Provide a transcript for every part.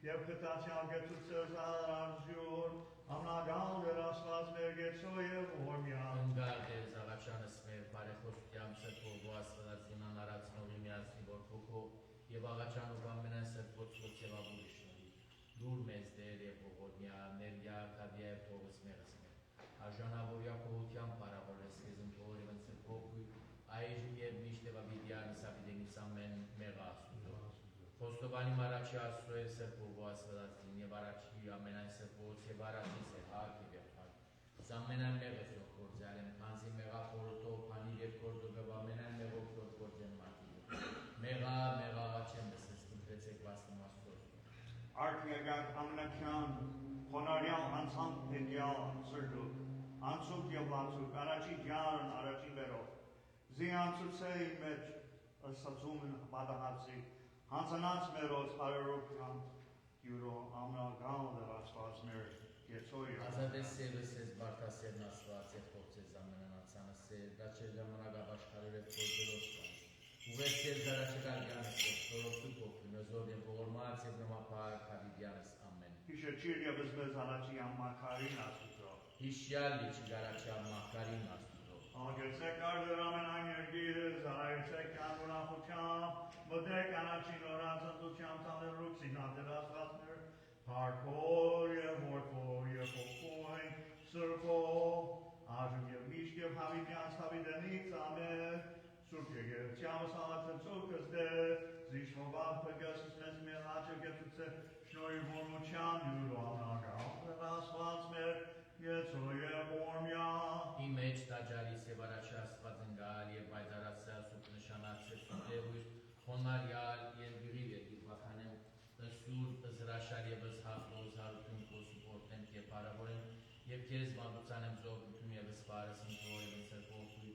Եվ կտացյալ գեցուցես արարժյոր, ամնագալ դերասված մեր գեցո և օրմյան։ Ընգար դեր զաղաչանս մեր բարեխոսությամբ սրբով ու աստվածին անարացնողի միացնի որ փոքով և աղաչանով ամենայն սրբոցոց և աբուրիշնովի։ Դուր մեզ դեր և ողորմյա, ներգյա, կավյա և թողս մեղս մեր։ Արժանավորյա կողությամբ պարավորես կեզն թողոր և ընցրպով այժմ և միշտ և աբիդյանս աբիդենից ամեն մեղա ասուզով։ Խոստովանի մարաչի ասրո և սրբով ու աստվածին և արաչի ամենայն սրբոց և արաչի սերհակ և երբակ։ Ամենայն մեղս ով գործյալ եմ, քանզի մեղա խորոտով, պանիր և կորդով ամենայն մեղով որ գործեն մատիվ։ Մեղա, մեղա չեմ լսես, կմպրեցեք վաստում աստուր։ Արկեգակ ամնակյան, խոնարյալ անցանք պետյալ սրդուկ, անցուկ և լացուկ, արաչի ջարն արաչի վերով, զի անցուցեի մեջ ըսացումն բադահացի, հանցանած մերոց արարոքյան, յուրո ամնագալ դեր աստված մեր գեցոյը։ Ազատես սևս ես բարտասերն աստված և թողցես ամենան անցանս սեր, դա չեր ժամանակ ապաշխարել և կործելով սպանց։ Ուղես սեր զարաչեկար գյանս և տորոքտու կողքին, նզոր և ողորմած և նոմապար կավիդյանս ամեն։ Հիշեցիր և զմեզ արաչի ամմակարին աստուծո։ Հիշյալ լիչի գարաչի ամմակարին աստուծո։ Ագեցեք արդեր ամենայն երգիր, զարայեցեք կանունախությամբ, մդեք անաչի նորանցնդությամբ տաներուքսին ադեր աստվածներ, Փարքոր և որդվոր և հոգոյն, սրբով, այժմ և միշտ և հավիդյանց հավիդենից ամեն, սուրբ եկեղեցյալ սալացեցուկս դեր, զիշվովավ պգեսս մեզ մեր աչը գեցուցե շնորի որմության յուրո ամնագալ դեր աստված մեր գեցո և օրմյա։ Ի մեջ տաջարիս և արաչի աստված ընգալ և բայդարացյա սուկ նշանացե սուտևույր, խոնարյալ և յուրի վետիր վախանեմ, սուր զրաշար և զհախոզ հարություն կոսուպորտենք և պարավորենք և կեզ մանդուցանեմ զորգություն և սպարս ընթոր և ընցրպողույր,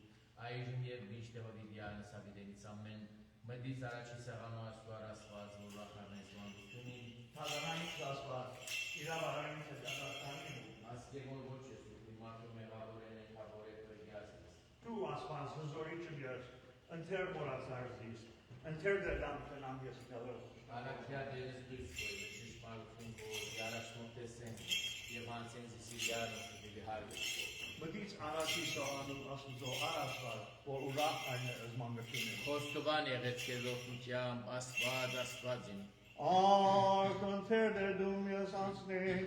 այժմ և միշտ և աբիդյանս աբիդենից ամեն, մդից արաչի սեղանու աստուար աստված, որ վախարնես մանդությունին, Թազանանից աստված, իրավարանից է դատականին։ ասկեր որ ոչ ես ուղի մարդու մեղավորեն են կավոր է պրգյազնես։ Դու աստված հզորիչը ես, ընթեր մորացար զիս, ընթեր դերդամ տնամ ես կալով։ Արաքյա դերս դույս կոյ, շիշպարություն կոր, յարաշնով տեսեն և հանցեն զիսի յարն ուղի հարգես կոր։ Մդից արաչի սահանում աստուծո աստված, որ ուրախ այն է զմանգությունին։ Խոստովան եղեց կեզորդությամբ, աստվածին։ Արք ընթեր դերդում ես անցնին,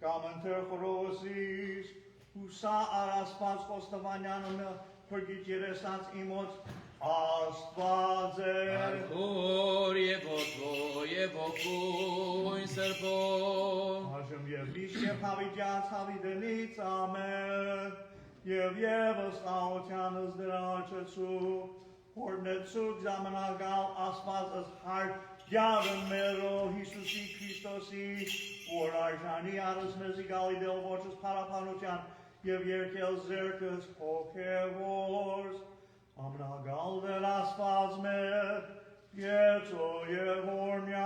կամ ընթեր խորոսիս, հուսա արաստված խոստովանյանը պրգիչ երեսանց իմոց աստված է։ Արքոր և ոտվո և ոգույն սրբով, Այժմ և միշտ և հավիդյանց հավիդենից ամեն, և ևս աղությանս դրա աչեցուկ, հորնեցուկ ժամանագալ աստվածս հարկ գյարը մերո Հիսուսի Քրիստոսի, որ արժանի արս մեզի գալի դել ոչս պարապանության և երկել զերքս հոգևորս, ամնագալ դեր աստված մեր, գեցո և օրմյա։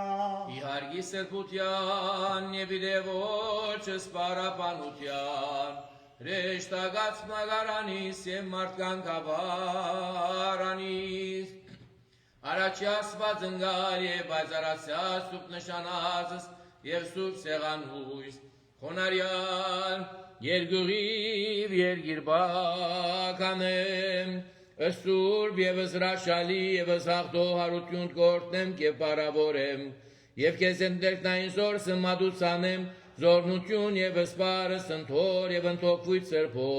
իհարգի սրբության և իդևոչս պարապանության, Ռեշտագած մագարանիս և մարդկան կավարանիս, Արաչի աստված ընգար և բայձարացյա սուպ նշանածս և սուպ սեղանույս, խոնարյալ, երգուղիվ երգիրբականեմ, Սուրբ և զրաշալի և զաղդո հարություն կորտնեմ և պարավորեմ, և կեզ ընդերքնային զոր սմադուցանեմ, զորնություն և սպարս ընթոր և ընթոքվույց սրբո,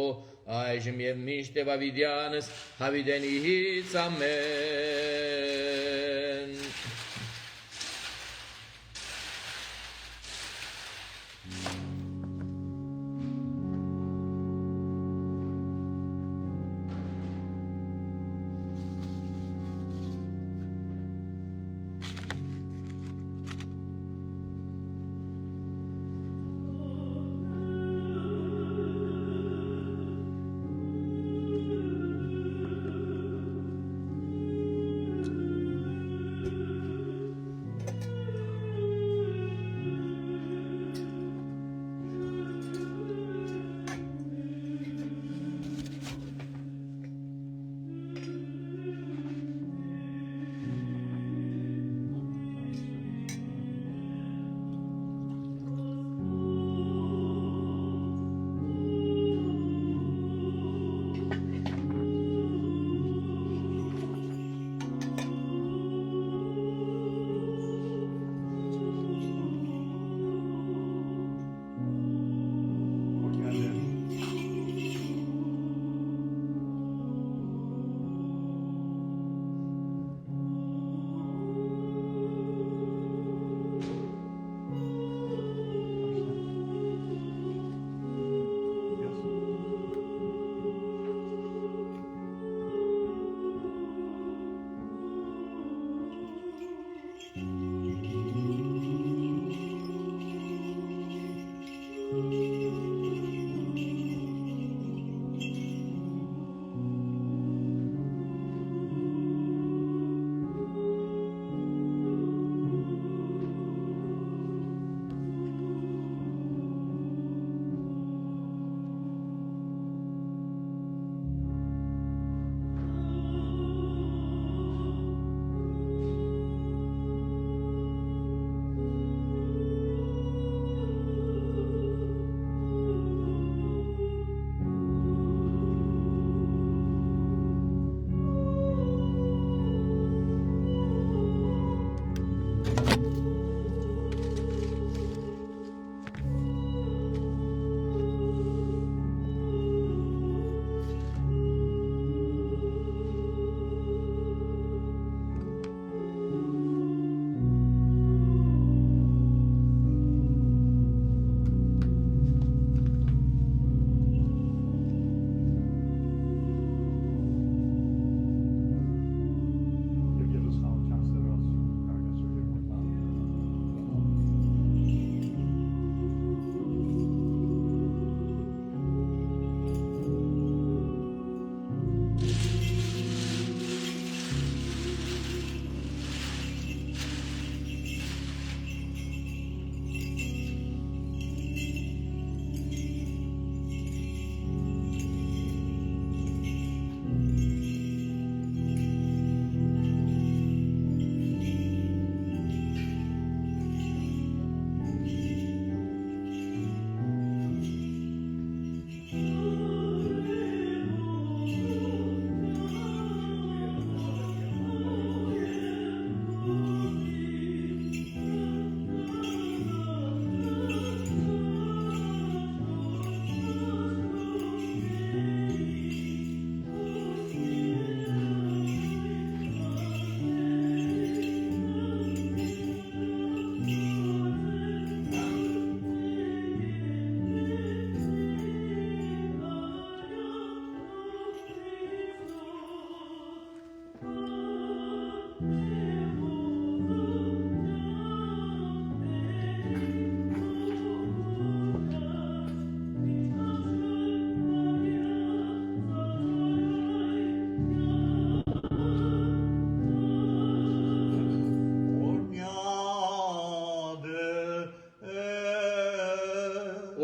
այժմ և միշտ և աբիդյանս հավիդենից ամեն։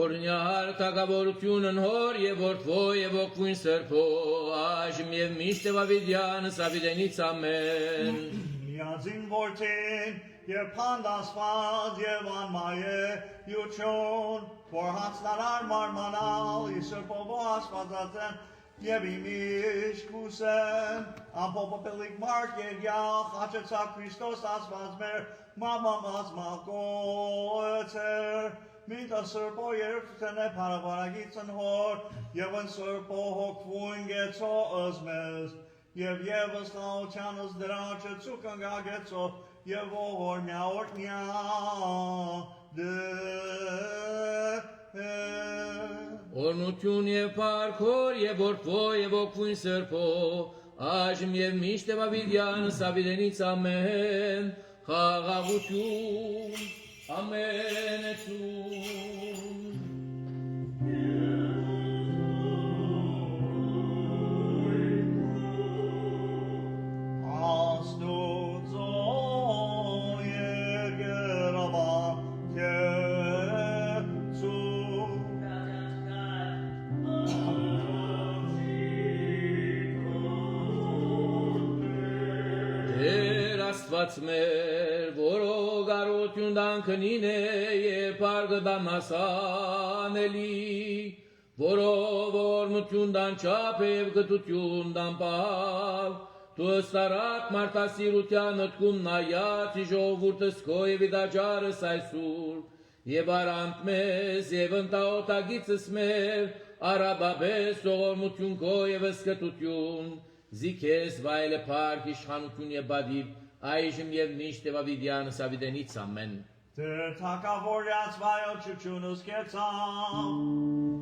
օրնյալ թագավորությունն հոր եւ որդվո եւ ոգուն սրբո այժմ եւ միշտ եւ ավիդյանս ավիդենից ամեն Միածին որդին եւ փանդասված եւ անմայե յուչոն որ հացնարար մարմանալ իսրպով ասվածածեն Եվ իմիշտ կուսեն, ամպոպապելիք մարկ երյալ, խաչեցակ Քրիստոս ասված մեր, մամամած մակոյցեր, մինտը սրպո երդութեն է պարավարագիցն հոր, և են սրպո հոգվույն գեցո ըզմեզ, և եվս խաղությանս դրանչը ծուկն գագեցո, և ողոր միավորտնյա Օրնություն եւ փառքոր եւ որդվո եւ ոգուն սրբո այժմ եւ միշտ եւ ավիդյանս ավիդենից ամեն խաղաղություն ամենեցուն Մեր որով արություն դանքնին է և պարգը դամասանելի, որով օրմություն դան չապ և գտություն դան պահավ, դու ստարակ մարդասիրության ըտքում նայած ժողովուրդս քո և իդաջարս այսուր, և արանք մեզ և ընտաոտագիցս մեր, արաբաբես ողորմություն քո և սկտություն, զիքես վայլը պարկ իշխանություն և բադիվ, այժմ և միշտ և ավիդյանս ավիդենից ամեն Դեր թակավորյաց վայոչությունս կեցամ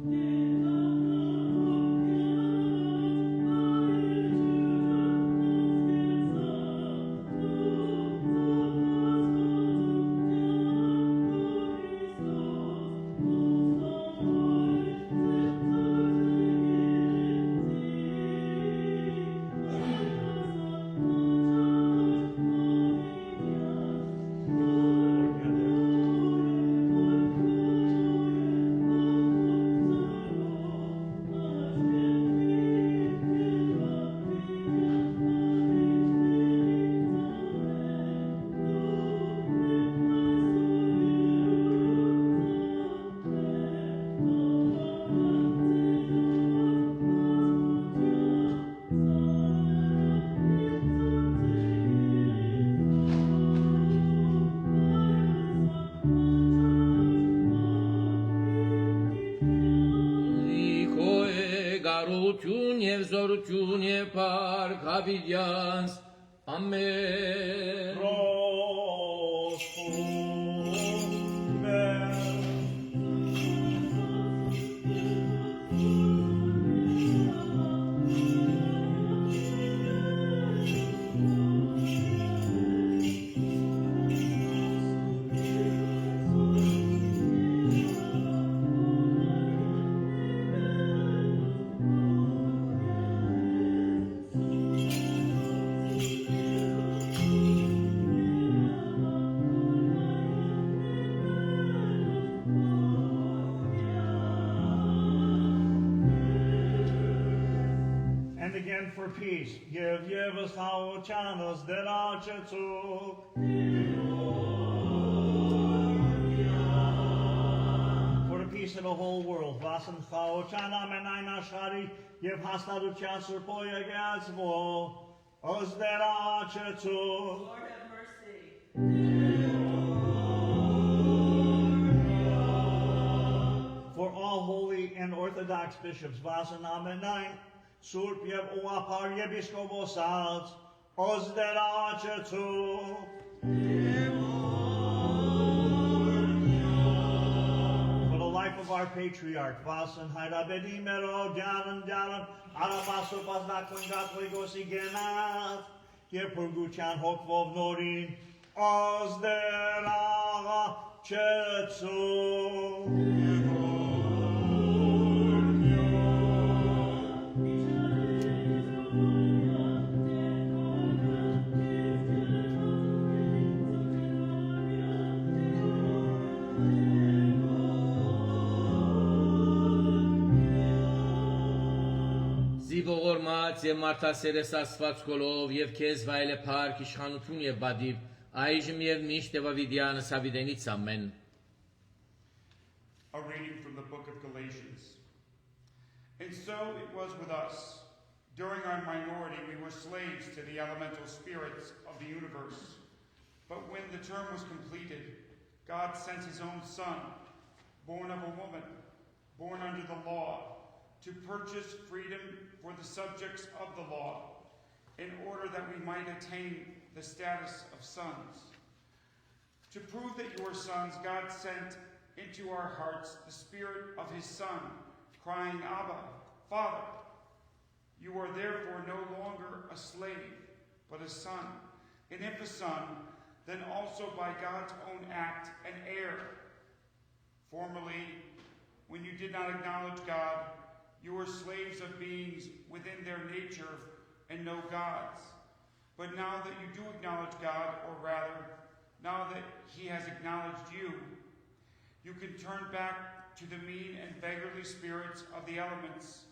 և զորություն և պարկ ավիդյանս ամեն For peace, give us our channels that are to for the peace of the whole world. Vasan chao chana menayna shari, give hastadu chansur poya gatsvo, os that are to Lord have mercy. For all holy and orthodox bishops, Vasan amenain. Surp yev uapar yebiskobosat, os derachetu. For the life of our patriarch, Vasan Hairabedi Mero, Jalan, Aramaso Pasnakungat Legosi Genat, Yepurguchan Hokvov Norin, os derachetu. ողորմած եւ մարդասերես Աստված քոլով եւ քեզ վայելե փառք իշխանություն եւ բադիվ այժմ եւ միշտ եւ ավիդյանս ավիդենից ամեն A reading from the book of Galatians. And so it was with us. During our minority, we were slaves to the elemental spirits of the universe. But when the term was completed, God sent his own Son, born of a woman, born under the law, to purchase freedom for the subjects of the law, in order that we might attain the status of sons. To prove that you are sons, God sent into our hearts the Spirit of his Son, crying, Abba, Father. You are therefore no longer a slave, but a son. And if a son, then also by God's own act an heir. Formerly, when you did not acknowledge God, you were slaves of beings within their nature and no gods. But now that you do acknowledge God, or rather, now that he has acknowledged you, you can turn back to the mean and beggarly spirits of the elements.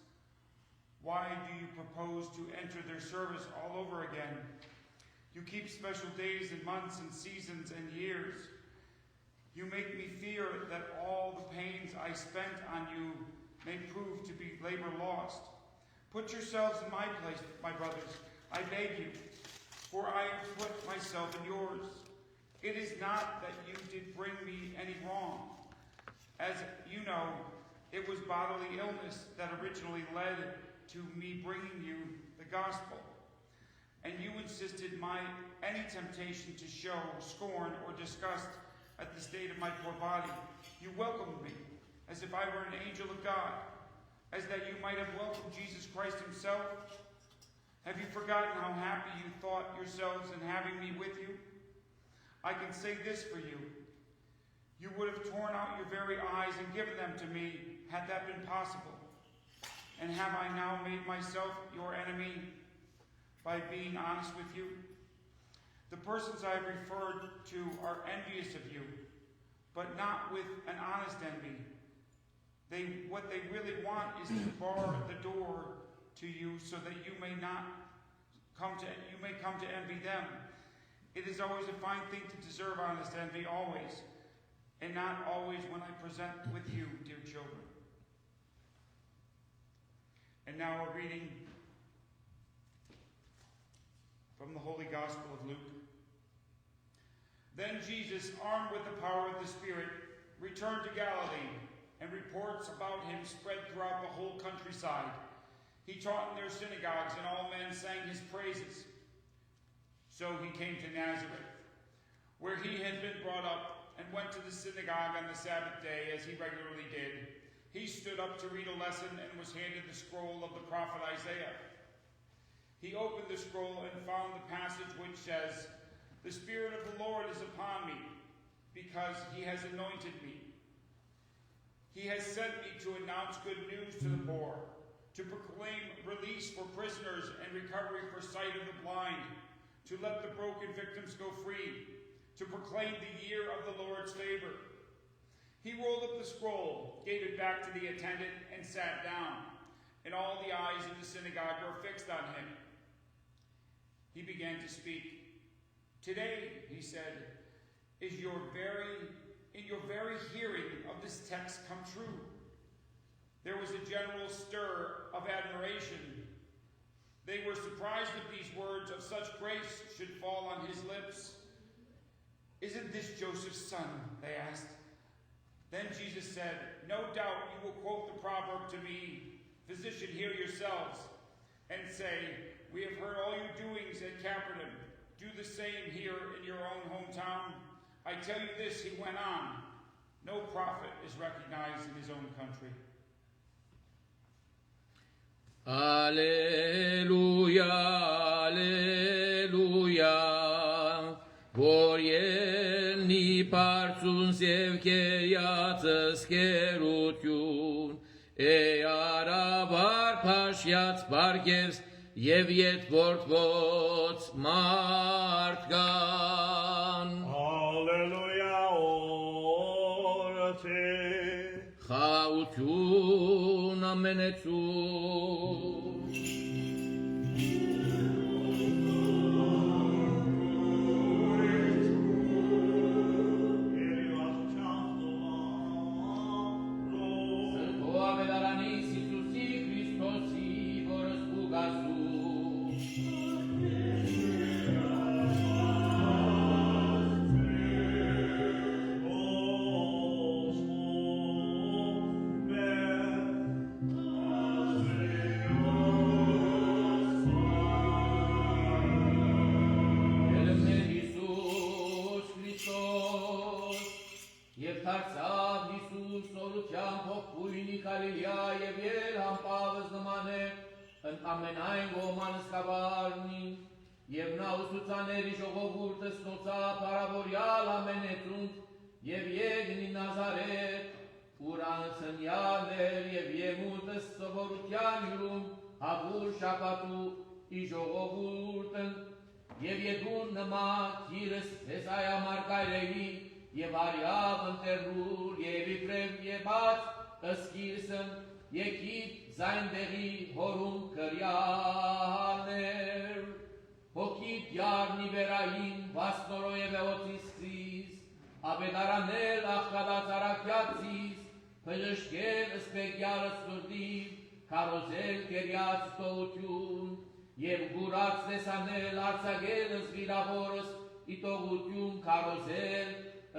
Why do you propose to enter their service all over again? You keep special days and months and seasons and years. You make me fear that all the pains I spent on you may prove to be labor lost. Put yourselves in my place, my brothers, I beg you, for I have put myself in yours. It is not that you did bring me any wrong. As you know, it was bodily illness that originally led to me bringing you the gospel. And you insisted any temptation to show scorn or disgust at the state of my poor body. You welcomed me as if I were an angel of God, as that you might have welcomed Jesus Christ himself. Have you forgotten how happy you thought yourselves in having me with you? I can say this for you. You would have torn out your very eyes and given them to me, had that been possible. And have I now made myself your enemy by being honest with you? The persons I have referred to are envious of you, but not with an honest envy. What they really want is to bar the door to you so that you may come to envy them. It is always a fine thing to deserve honest envy, always, and not always when I present with you, dear children. And now a reading from the Holy Gospel of Luke. Then Jesus, armed with the power of the Spirit, returned to Galilee, and reports about him spread throughout the whole countryside. He taught in their synagogues, and all men sang his praises. So he came to Nazareth, where he had been brought up, and went to the synagogue on the Sabbath day, as he regularly did. He stood up to read a lesson and was handed the scroll of the prophet Isaiah. He opened the scroll and found the passage which says, "The Spirit of the Lord is upon me, because he has anointed me. He has sent me to announce good news to the poor, to proclaim release for prisoners and recovery for sight of the blind, to let the broken victims go free, to proclaim the year of the Lord's favor." He rolled up the scroll, gave it back to the attendant, and sat down, and all the eyes in the synagogue were fixed on him. He began to speak. "Today," he said, "is in your very hearing of this text come true." There was a general stir of admiration. They were surprised that these words of such grace should fall on his lips. "Isn't this Joseph's son?" they asked. Then Jesus said, "No doubt you will quote the proverb to me, 'Physician, heal yourselves,' and say, 'We have heard all your doings at Capernaum. Do the same here in your own hometown.' I tell you this," he went on, "no prophet is recognized in his own country." Alleluia, alleluia, vor ելնի բարձունս և կերյացս կերություն, արաբար փաշյաց բարգևս և ետ որդվոց մարդկան. Alleluia, orate. Խաղություն ամենեցուն. Սրբոավետարանից Հիսուսի Քրիստոսի, որս ուղազու, Ելմեր Հիսուս Քրիստոս, և դարձավ Հիսուս սորությամբ հոգույնի Գալիլյա և ել համպավս նման է ամենայն գոմանս կավարնի, և նա ուսուցաների ժողովուրդս նոցա պարավորյալ ամենետրունդ և եկնի Նազարետ, ուր անցնյալ էր և եմուտս սովորության յուրում հագուր շապատու ի ժողովուրդն, և ետուն նմա կիրս Հեսայա մարգարեի և արյավ ընտերնուր և իբրև եբաց ըսկիրսն եկիտ զայնդեղի հորում կրյաներ, հոգիտ յարնի վերային վասնորոյև էոցիսցիս, աբետարանել աղկադած արակյացիս, փժշկել ըսպեգյալս սուրդիվ, կարոզել կերյաց տողություն, և գուրած տեսանել արձագել ըսվիրավորս իտողություն կարոզել,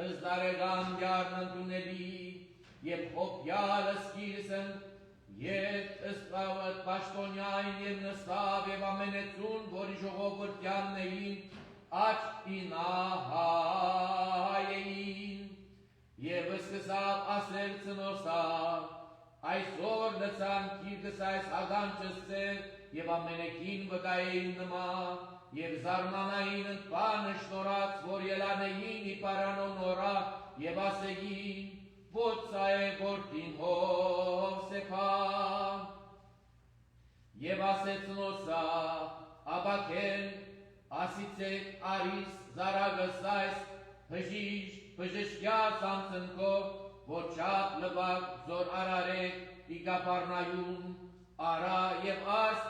ըսդարեգան յարն ընդունելի, և հոպյալ ըսկիրսն, և ըսպավըտ պաշտոնյային և նստավ և ամենեցուն, որի ժողովրդյաններին աչ ինահայեին, և ըսկսավ ասել ծնոսավ, այսօր լծան կիրկս այս հագանչըսցել և ամենեքին վկային նմա, և զարմանային ընտպանը շնորած, որ ելանեին ի պարանոն օրա և ասեին, ոծա է որդին Հովսեփան, և ասեցնոսա, աբակեն, ասիցեք արիս զարագս այս, բժշկյաց անցնքով, որ չափ լվակ զոր արարեք ի Կապառնայում, արա և աս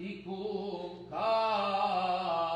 իքում կավարի։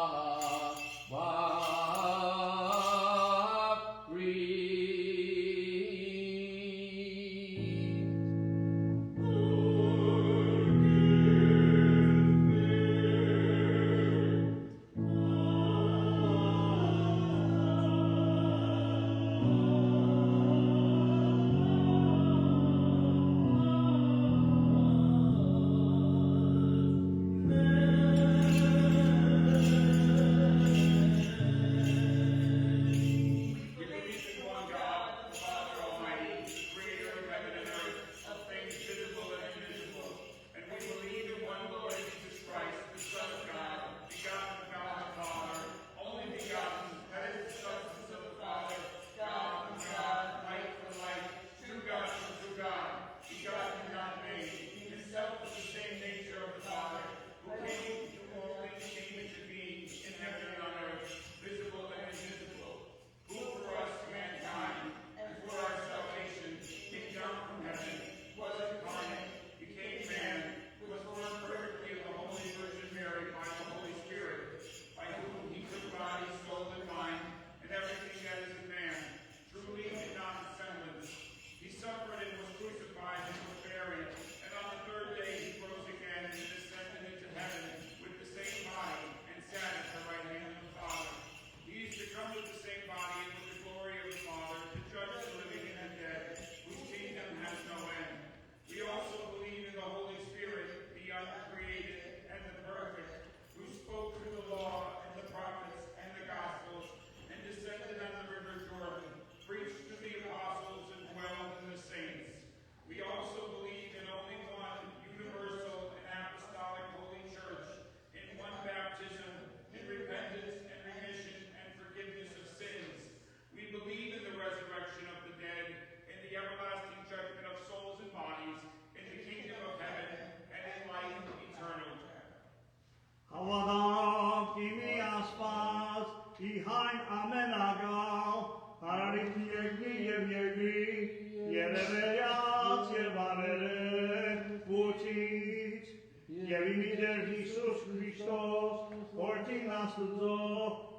Աստուծո,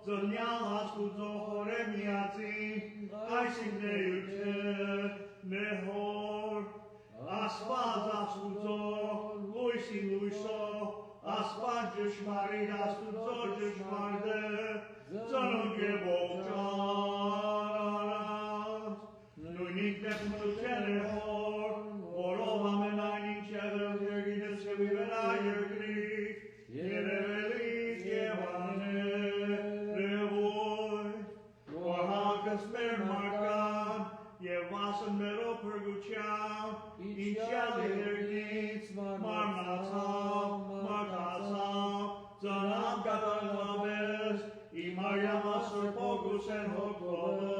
Ձնյալ Աստուծո հորե միածին, այսինքն նեհոր, Աստված Աստուծո, լույսի լույսո, Աստված ճշմարիտ Աստուծո ճշմարիտ, ծնունդ և ողջանած, նույնիկ նեղմություն է հոր, որով ամենայն ինչ եղել երկինս և իվենա երկրի, երևելիք և աներևոյ, որ հալկս մեր մարկան և վասն մերով փրկության, ինչյալ երկնից մարմնացավ, մարկացավ, ծնան կատարվաբես, իմ արյամա սրբոք ուսեն հոգովը,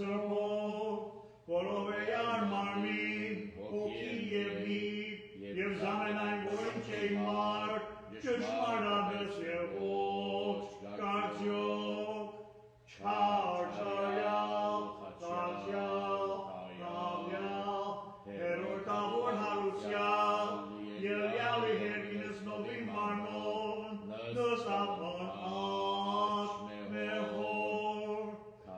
սրբոք, որով է յար մարմին, հոգի և միտ, և զամենայն որին չէի մարդ, ճշմարաբես և ողջ, կարծյոք, չարչարյալ, խաչյալ, նավյալ, հերորդավոր հարուցյալ, ելյալի հերկինս նովին մարմոն, նստապոն աշ մեհոր,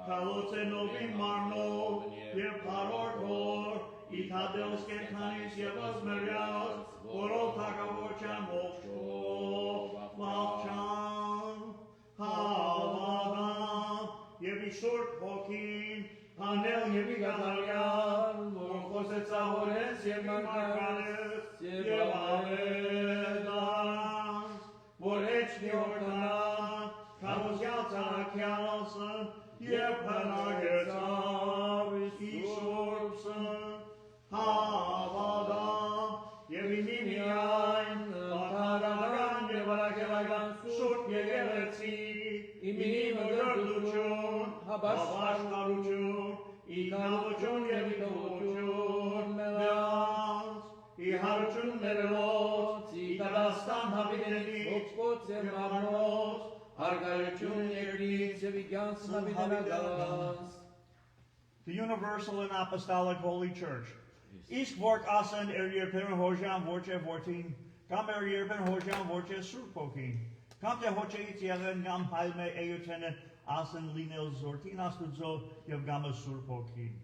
կալոց է նովին մարմոն, և պարորդ հոր, իթադելս կենթանից և ազմերյալ, որով թակավորչան ողջով, վաղչան, հավանան, և իսուրդ հոգին, հանել և իգանալյալ, որ խոսեցավորեց և իմարկանեց, և ավետան, որ էջնի օրկանան, կամոսյալ ծանակյալսն, և հնագեցավ իսուրպսն, հավադան, և իմի միայն, վատարական և արագելական սուրտ եկեղեցի, իմի մգրդություն, հավաշխարություն, իգնալություն և իգնալություն մեղանց, իհարություն մերելոց, իգադաստան հավիտենից, ողջոց և մամնոց, հարգայություն երկրից և իգյանց հավիտենագանց. The Universal and Apostolic Holy Church. Իսկ որ ասեն երբեմն հոժան ոչ է որդին, կամ երբեմն հոժան ոչ է սուրբ հոգին, կամ թե հոջեից եղեն կամ հայլմ է էյութենը ասեն լինել զորտին Աստուծո և գամը սուրբ հոգին։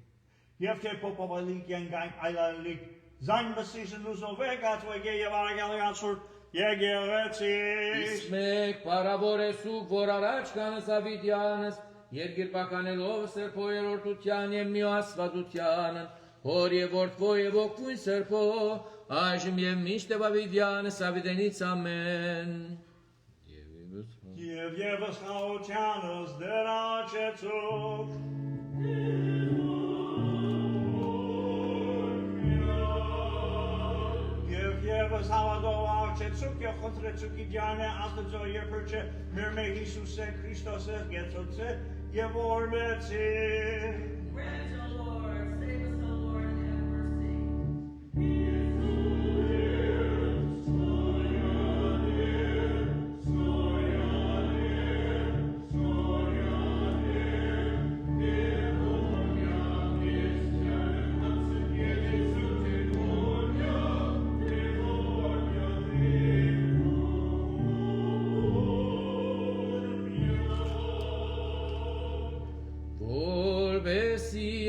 Եվ թե պոպավալիկ ենգայն այլալիկ, զայն մսիսն ուզով է գատվեգե և արագալյան սուրբ եկեղեցի։ Իսկ մեկ պարավոր է սուկ, որ առաջ կանս ավիդյանս, երկիրպականելով սրբո երորդության և միասվադությանն, հոր և որդվո և ոգվույն սրբո, այժմ և միշտ և ավիդյանս ավիդենից ամեն։ Եվ ևս խաղությանս դրաչեցուկ, Եվ ևս հավատով աղջեցուկ և խնդրեցուկ իդյանը աստծո երբրչը մեր մեկ Հիսուսե Քրիստոսը գեցոցը և օրվեցի։ Grant, O Lord, save us, O Lord, and have mercy.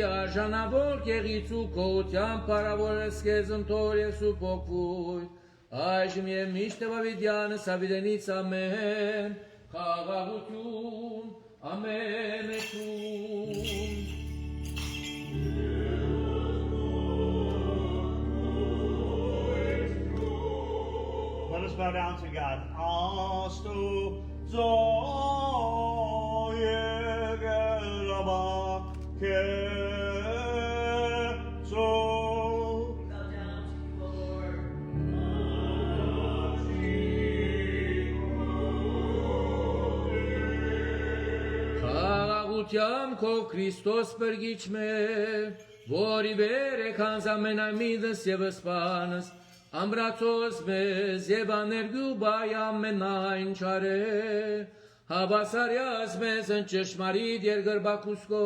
Արժանավոր կեղիցու կողության պարավորես կեզ ընթոր և սուպ ոգվույթ, այժմ և միշտ և ավիդյանս ավիդենից ամեն, խաղաղություն, ամեն էջում։ Let us bow down to God. Աստուծո եկեղեցի We bow down to you, O Lord. Խաղաղությամբ քո Քրիստոս բրգիչ մեր, որի վեր եկանց ամենամիդս և սպանս, ամրացոս մեզ և աներգու բայ ամենայն չարե, հավասարյաս մեզ են ճշմարիտ երգրբակուսկո,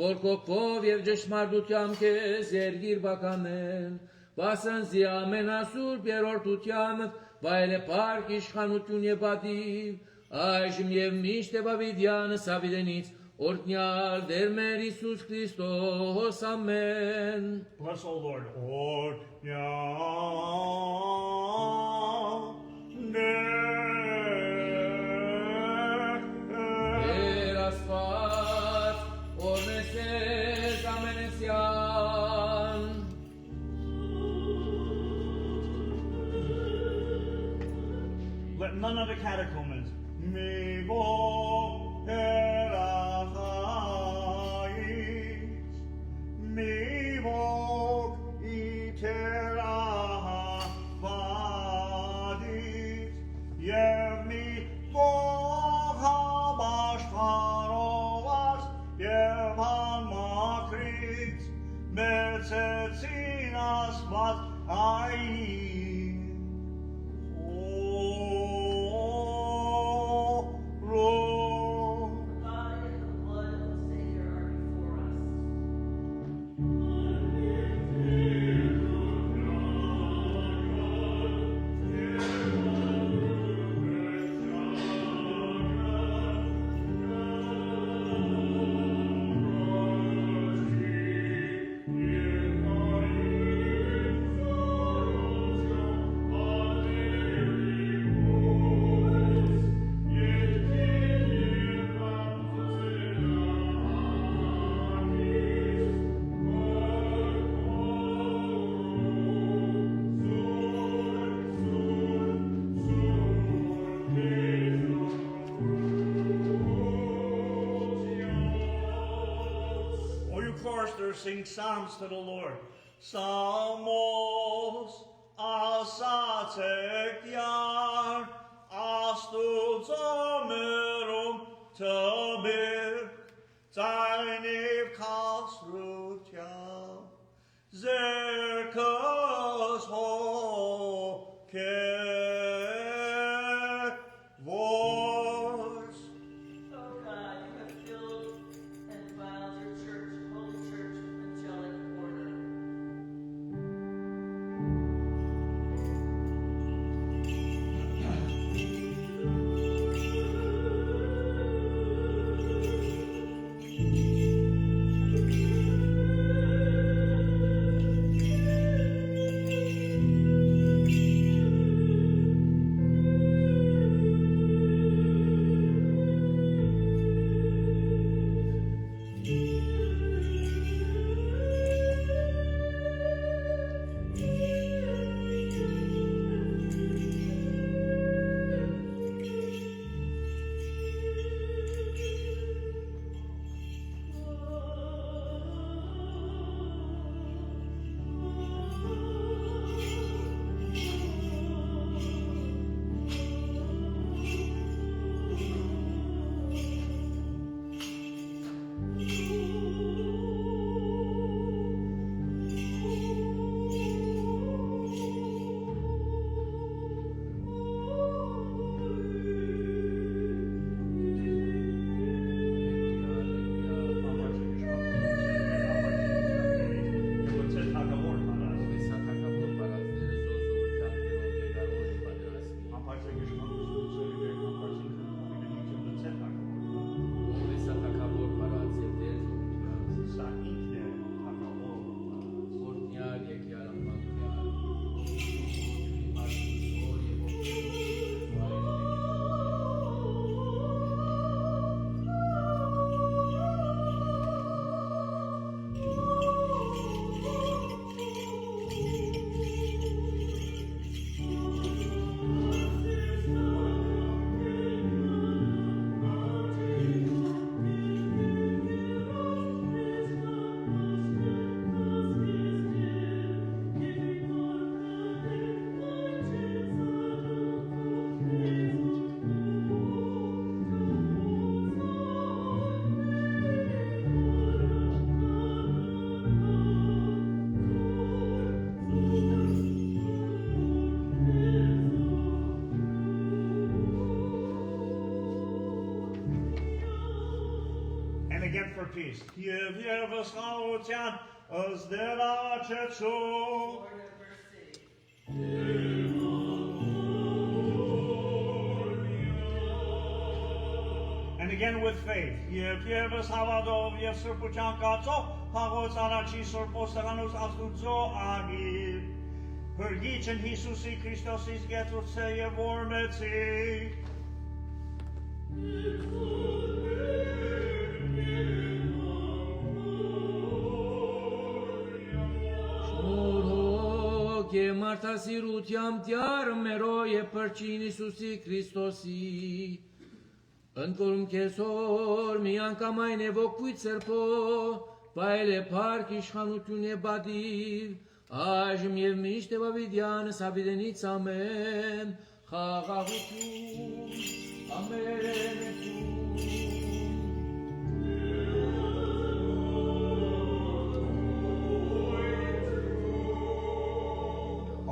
որ կոկվով և ճշմարտությամբ կեզ երգիր բականեն, վասնզի ամենասուրբ երորդությանդ վայել է պարկ իշխանություն և պատիվ, այժմ եւ միշտ Բավիդյանս ավիդենից օրտնյալ դեր մեր Իսուս Քրիստոս ամեն Bless, O Lord, Lord, Դեր Աստված օրնեսես ամենեսյան Let none of the catechumens me The body and the blood of the Savior are before us. O you choristers, sing psalms to the Lord. Psalmos asatektyar astuzomerum tabir Zainiv kasrutya zerkas ho voice. Oh God, you have filled and defiled your church, holy church, with angelic order. Again for peace. Give Yervaschautian as der Achetsu. Lord have mercy. begin with faith. Եվս հավատով եւ սրբության կացով հաղոց առաջի Սուրբ Ոստիկանոց Աստուծո ագիր. Հրգիչն Հիսուսի Քրիստոսից գետրուցե եւ որմեցի. Շնորհոք եւ մարդասիրությամբ դյար մերո եւ փրկին Հիսուսի Քրիստոսի ընկորում քեսոր մի անգամ այն է ոգույց սրբո բայել է փառք իշխանություն եւ բադիր այժմ եւ միշտ եւ ավիդյան սաբիդենից ամեն խաղաղություն ամեն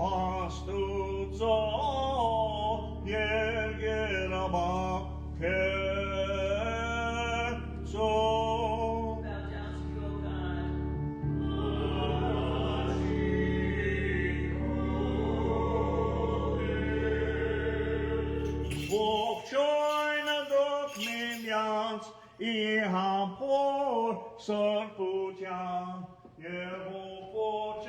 Աստուծո երգերաբա քեծո Bow down to you, O God. Ողջույնը դուք միմյանց ի համբոր սրբության եւ ողջ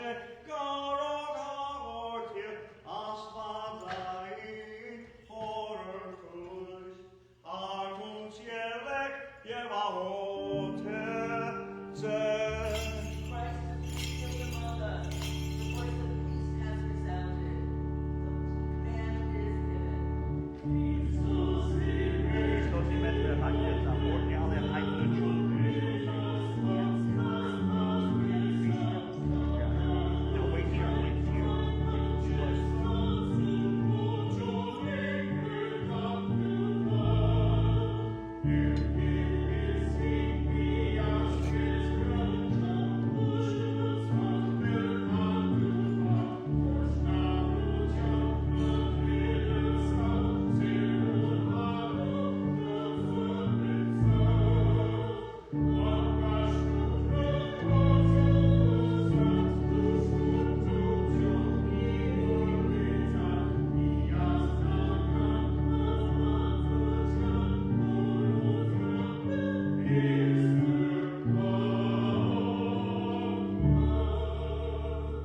կարող հաղորդել աստվածային խորհուրդ արմունց ելեք եւ աղոթել ձեր Christ has been among us. The voice of peace has resounded. The command is given. Քրիստոսի մեջ վերհայտնեց ամորի ամեն հայտնություն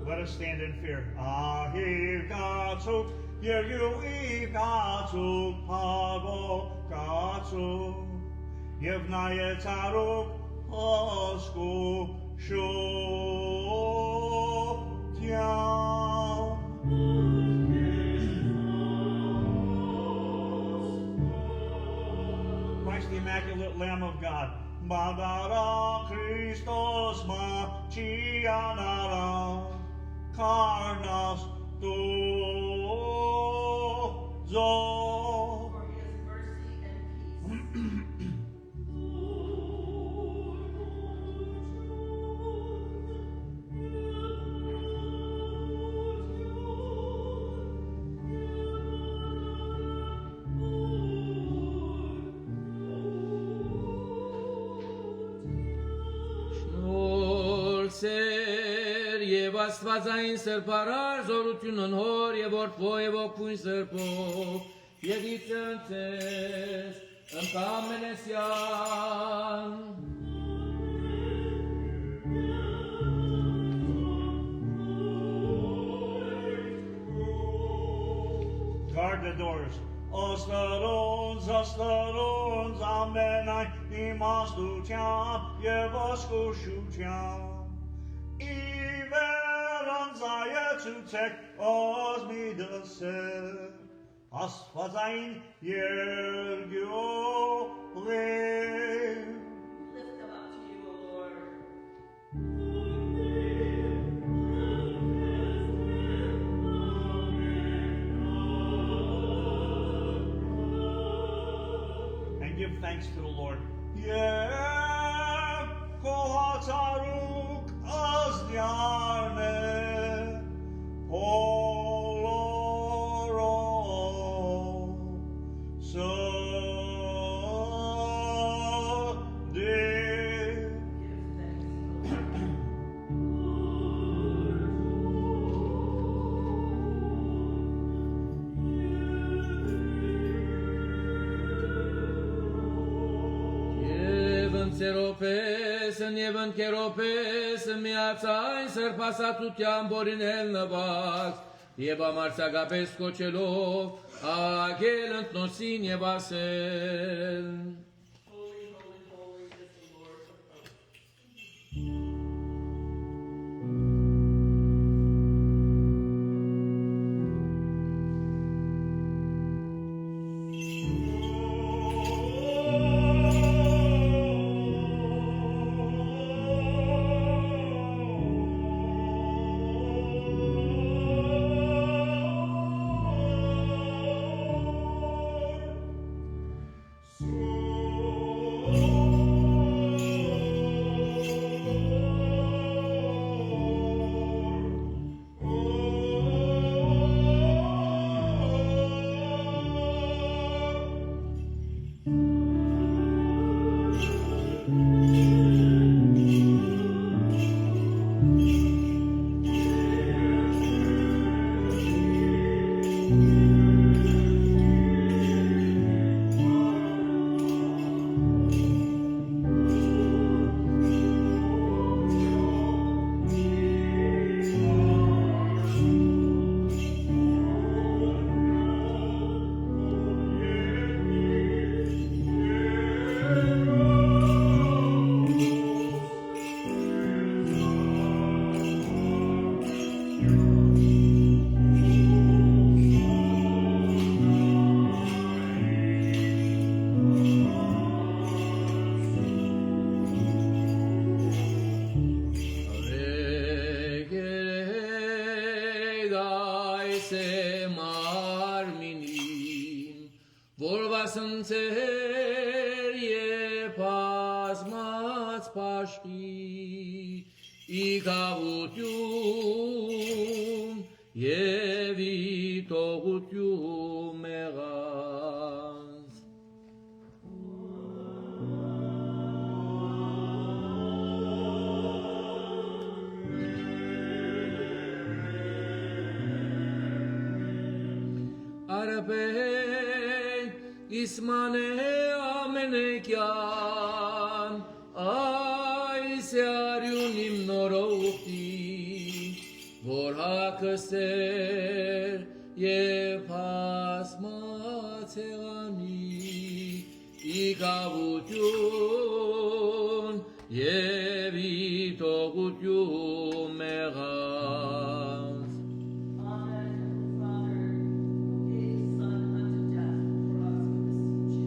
Let us stand in fear. Ahir katsuk, yeryui katsuk, pavo katsuk, yevnaye taruk, osku shotyan. Christ the Immaculate Lamb of God. Madara Christos ma chianara carnas tu zo. For his mercy and peace. Շնորհսեր եւ աստվածային սրբարար զորությունն հոր եւ որդվո եւ օգուն սրբով եւ իծընծես ընկամենեսյան Guard the doors. Աստարոնց, ամենայն իմաստությամբ եւ ոսկուշությամբ ի վերան զայացուցեք ոսմիդսեր աստվածային երգյուղեր Lift them up to you, O Lord. and give thanks to the Lord. Եվ կողացարուկ ազնյարն է բոլորով սդի Give thanks, O Lord. Քեզն եւ ընկերոպես միացայն սրբասացության բորինել նվակ եւ ամարցակապես կոչելով ագել ընտնոցին եւ ասել Holy, holy, holy is the Lord of hosts. Իկավություն եւ իտողություն մեղանց Արաբեն իսմանե ամենեկյան այս արյուն իմ նորողտի որ հակսեր եւ հասմած հեղանի իկավություն եւ իտողություն մեղանց Amen. Father, who gave his Son unto death for us who beseech you.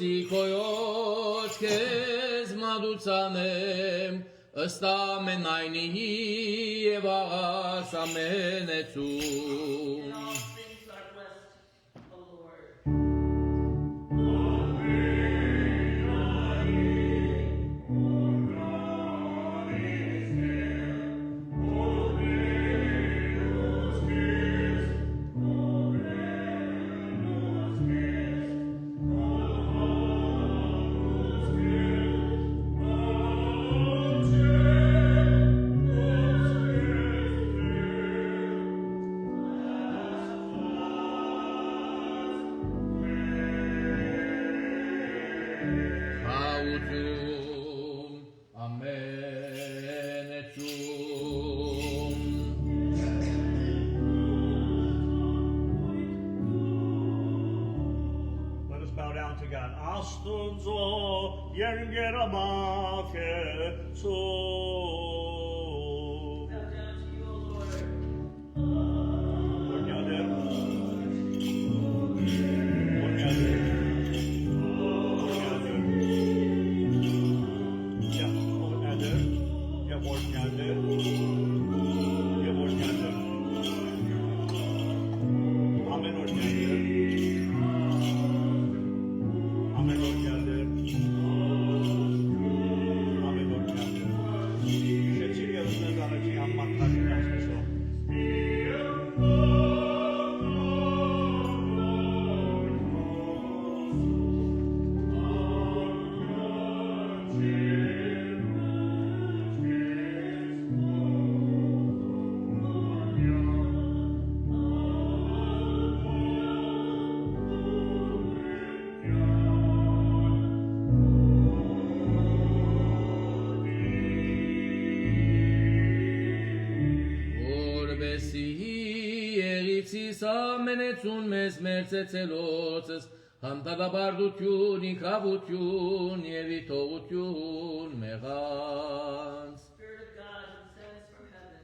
Սիկոյոց քեզ մադուցանեմ ըստ ամենայնի եւ աղաս ամենեցուն All things are blessed of the Lord. Bow down to you, O Lord. Orgader. Orgader. Ամենեցուն մեզ մերձեցելոցս, համտալաբարդություն, ինքավություն և իտողություն մեղանց։ Spirit of God, who descends from heaven.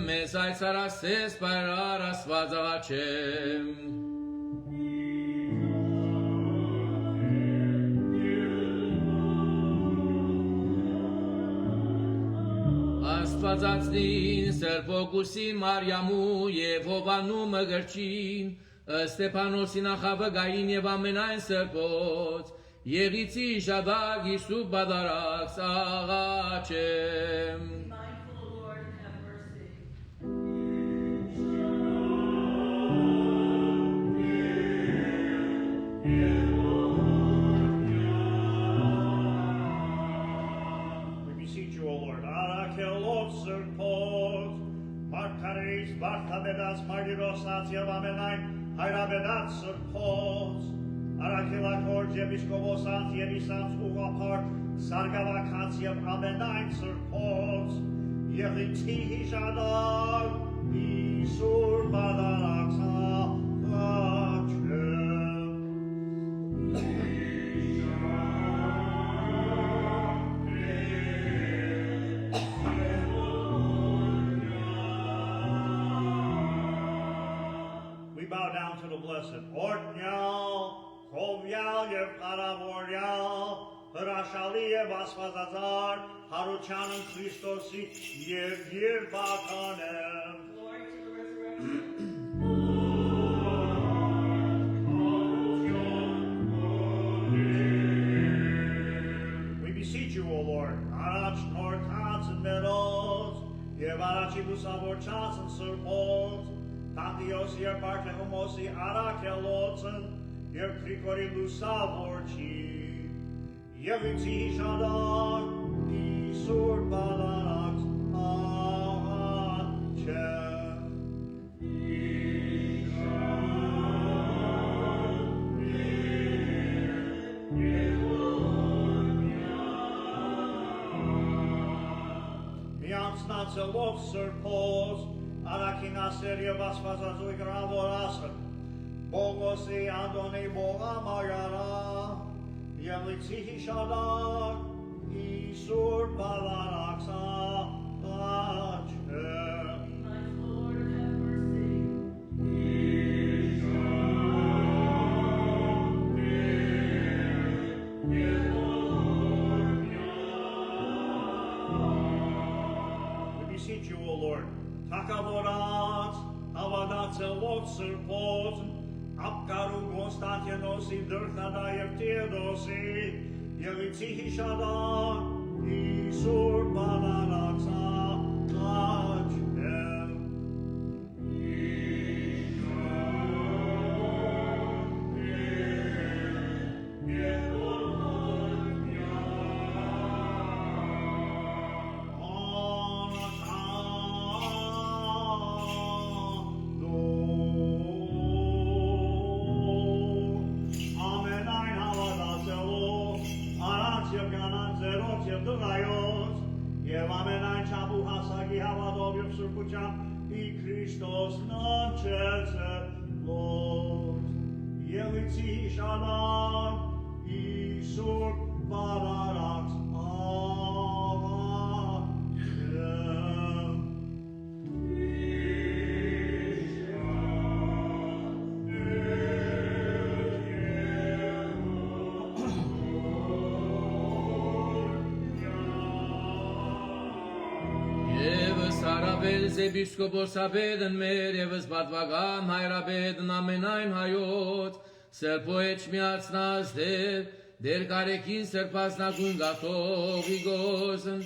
Մեզ այցարասես պարար ասված աղաչեմ։ Աստվածածնին Սրբոկուսին Մարյամու և Հովանու մգրչին, Ստեփանոսի նախավգային և ամենայն Սրբոց, Եղիցի Շադագ Հիսուպ բադարակս աղաչեմ։ Վարդաբեդած Մարգիրոսած և ամենայն հայրաբեդած Սրբոց, Արաքելակորձ Եպիսկոպոսանց Երիսանց ուղղափառ Սարգավականց և ամենայն Սրբոց, Եղիցի հիշադար Իսուր բադարակսա Blessed Օրհնյալ, Հովյալ և Կարավորյալ, հրաշալի և ասվածածար, հարության Քրիստոսի և երբական եմ։ Glory to the resurrection. We beseech you, O Lord, առաջ նորթած մերոց, և առաջի լուսավորչած Սրբոց, Տանտիոս և Բարթեհոմոսի Արաքելոցն և Գրիգորի լուսավորչի, Եղիցի հիշադար Իսուր բադարակս աղաչեմ։ Միանցնացելով Սրբոց, Արաքինասեր և ասվածածույ գրավորասը, Բողոսի Անդոնի Բողամագարա, Եղիցի հիշադար Իսուր բադարակս աղաչեմ։ Lord, have mercy. We beseech you, O Lord, Թագավորած, հավատացելով Սրբոց, Ատենոսի դրխադա և Տիեդոսի, Եղիցի հիշադա, Իսուր բանանացա, աչև։ Եվ ամենայն չապու հասակի հավատով և սրբությամբ ի Քրիստոս ննչեցը լոց, Եղիցի հիշանան ի սուրբ բարարած Հարաբեդ Էպիսկոպոսաբեդն մեր եւս պատվական հայրաբեդն ամենայն հայոց սրբոյեչ միացնած դեր կարեկին սրբազնագուն գաթող իգոսն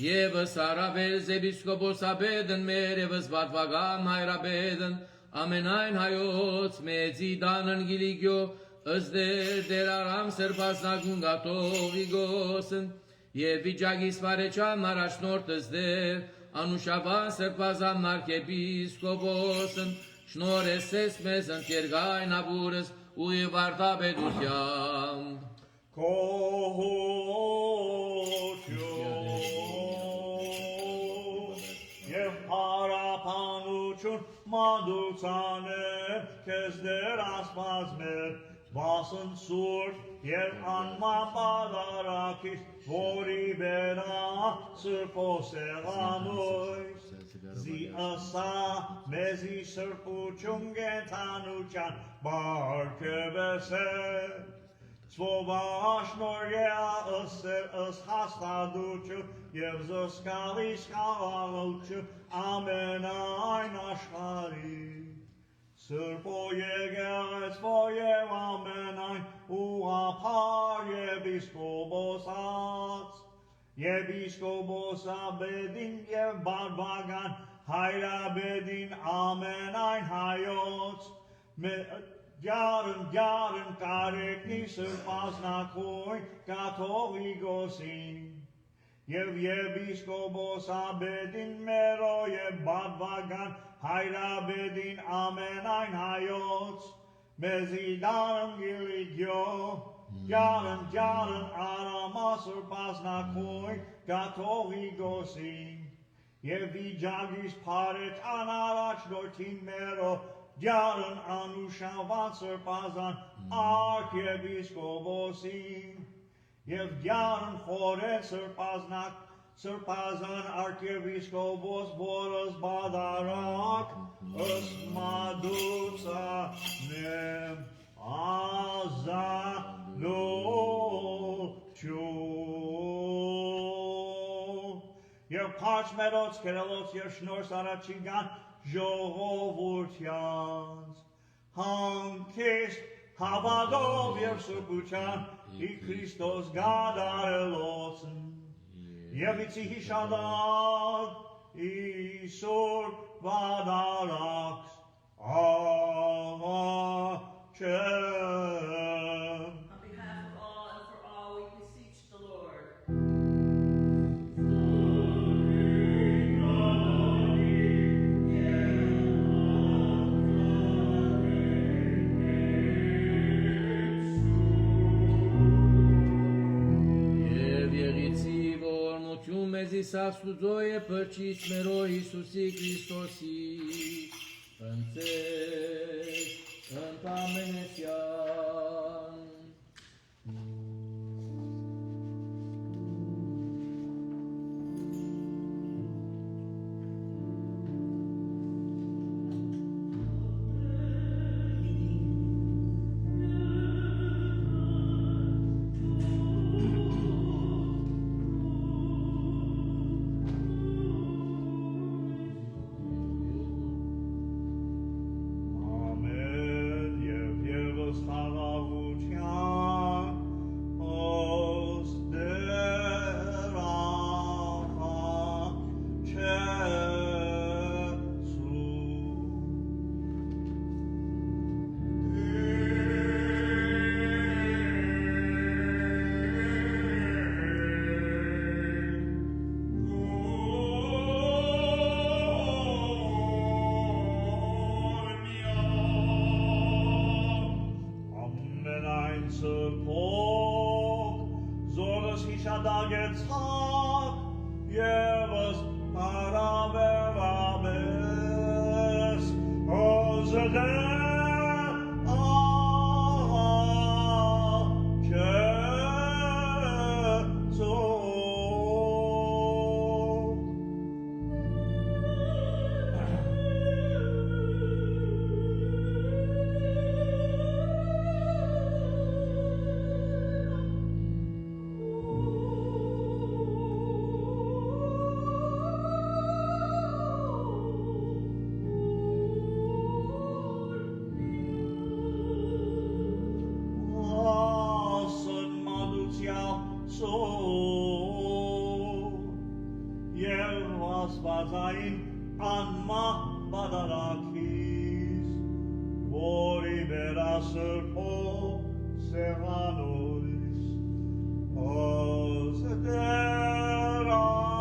եւս հարաբեդ Էպիսկոպոսաբեդն մեր եւս պատվական հայրաբեդն ամենայն հայոց մեծի դանն գիլիգյո ըստ դեր արամ սրբազնագուն գաթող իգոսն եւ վիճակիս վարեչան առաջնորդս դեր Անուշաբան սրբազան նարկեպիսկոպոսն շնորհեսես մեզ ընկերգայն աբուրս ու վարդապետությամբ Կողություն և հարապանություն մանդուցանը քեզ դեր ասված մեր Բասն սուրբ և անման պարարակից, որի վերա սրպոսեղանույս, զի ասա մեզի սրպություն գենթանության բարկևես է, Սվովաշնորյա ըսեր ըս հաստադուչը և զսկալիս կավաղուչը ամենայն աշխարի. Սրբո եկեղեցվո և ամենայն ուղափար եպիսկոպոսած, եպիսկոպոսաբեդին և բարբագան հայրաբեդին ամենայն հայոց, Գյարն կարեկնի սրբազնակույն կաթողիկոսին, և եպիսկոպոսաբեդին մերո և բարբագան հայրաբեդին ամենայն հայոց, մեզի դարն գիլիգյո, Գյարն արամա սրբազնակույն կաթողիկոսին, և վիճակիս պարետ անարաչնորդին մերո, Գյարն անուշանված սրբազան արքեպիսկոպոսին, և Գյարն խորեն սրբազան արքեպիսկոպոս, որս բադարակ ըստ մադուցանեմ ազանություն, և պարծ մերոց կերելոց և շնորս առաջիգան ժողովուրդյանց, հանգիստ հավատով և սրբության ի Քրիստոս գադարելոցն, Եղիցի հիշադակ Իսուր վադարակս աղաչեմ. On behalf of all and for all, we beseech the Lord. Մեզի սավսուձոյ է պրչիչ մերո Հիսուսի Քրիստոսի, ընծես ընտամենեսյան. ամենայն սրբով, զորս հիշադագեցակ, եվս հարավերամես, օզդե Վազային անմա բադարակիս, որի վերասրպով սեղանորիս, ոզ դեր աղա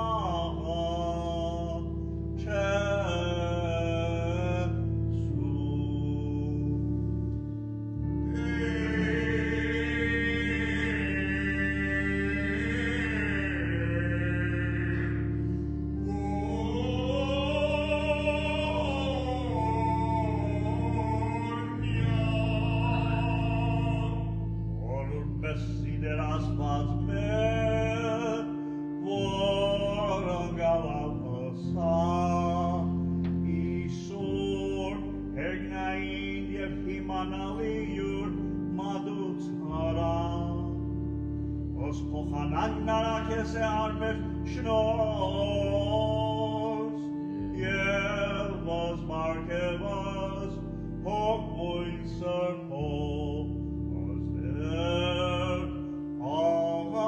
Քեսե արմեր շնորհս եւ ոզմարկեված հոգույն սրբով ոզդեր աղա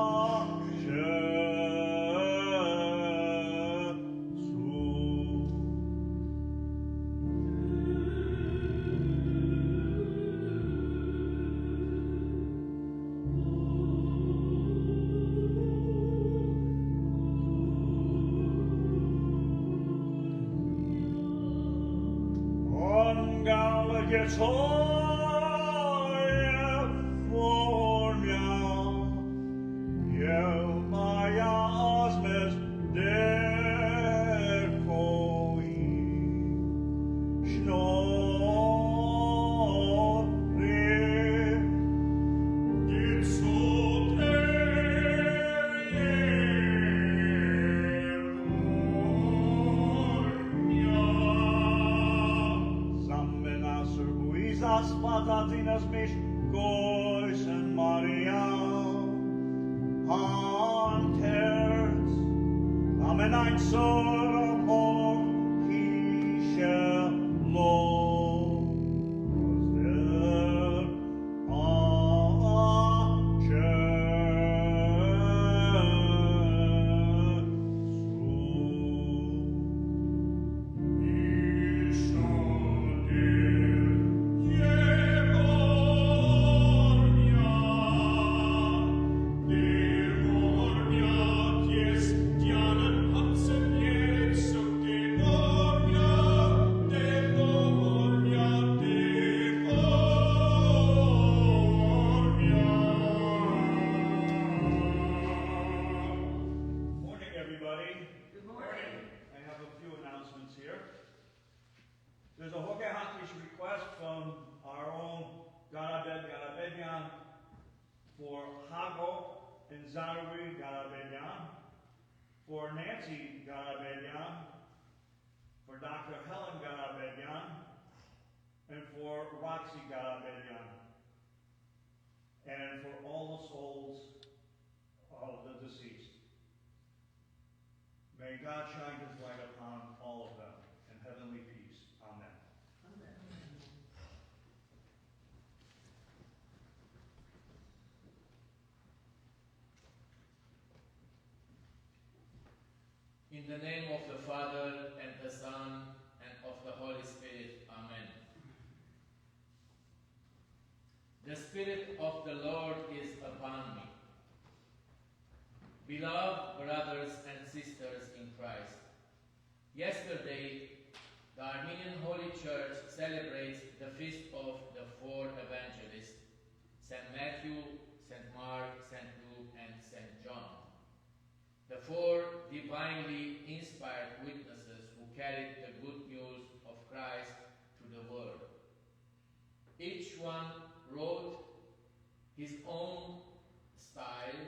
Աստվածածինս միշտ գոյսն Մարիամ, հանթերց, ամենայն սորոքով հիշելով, ոզդեր There's a Hokehakish request from our own Garabedian for Hago and Zarawi Garabedian, for Nancy Garabedian, for Dr. Helen Garabedian, and for Roxy Garabedian, and for all the souls of the deceased. May God shine his light upon all of them in heavenly peace. Amen. In the name of the Father, and the Son, and of the Holy Spirit. Amen. The Spirit of the Lord is upon me. Beloved brothers and sisters in Christ, yesterday, the Armenian Holy Church celebrates the feast of the four evangelists, St. Matthew, one wrote his own style,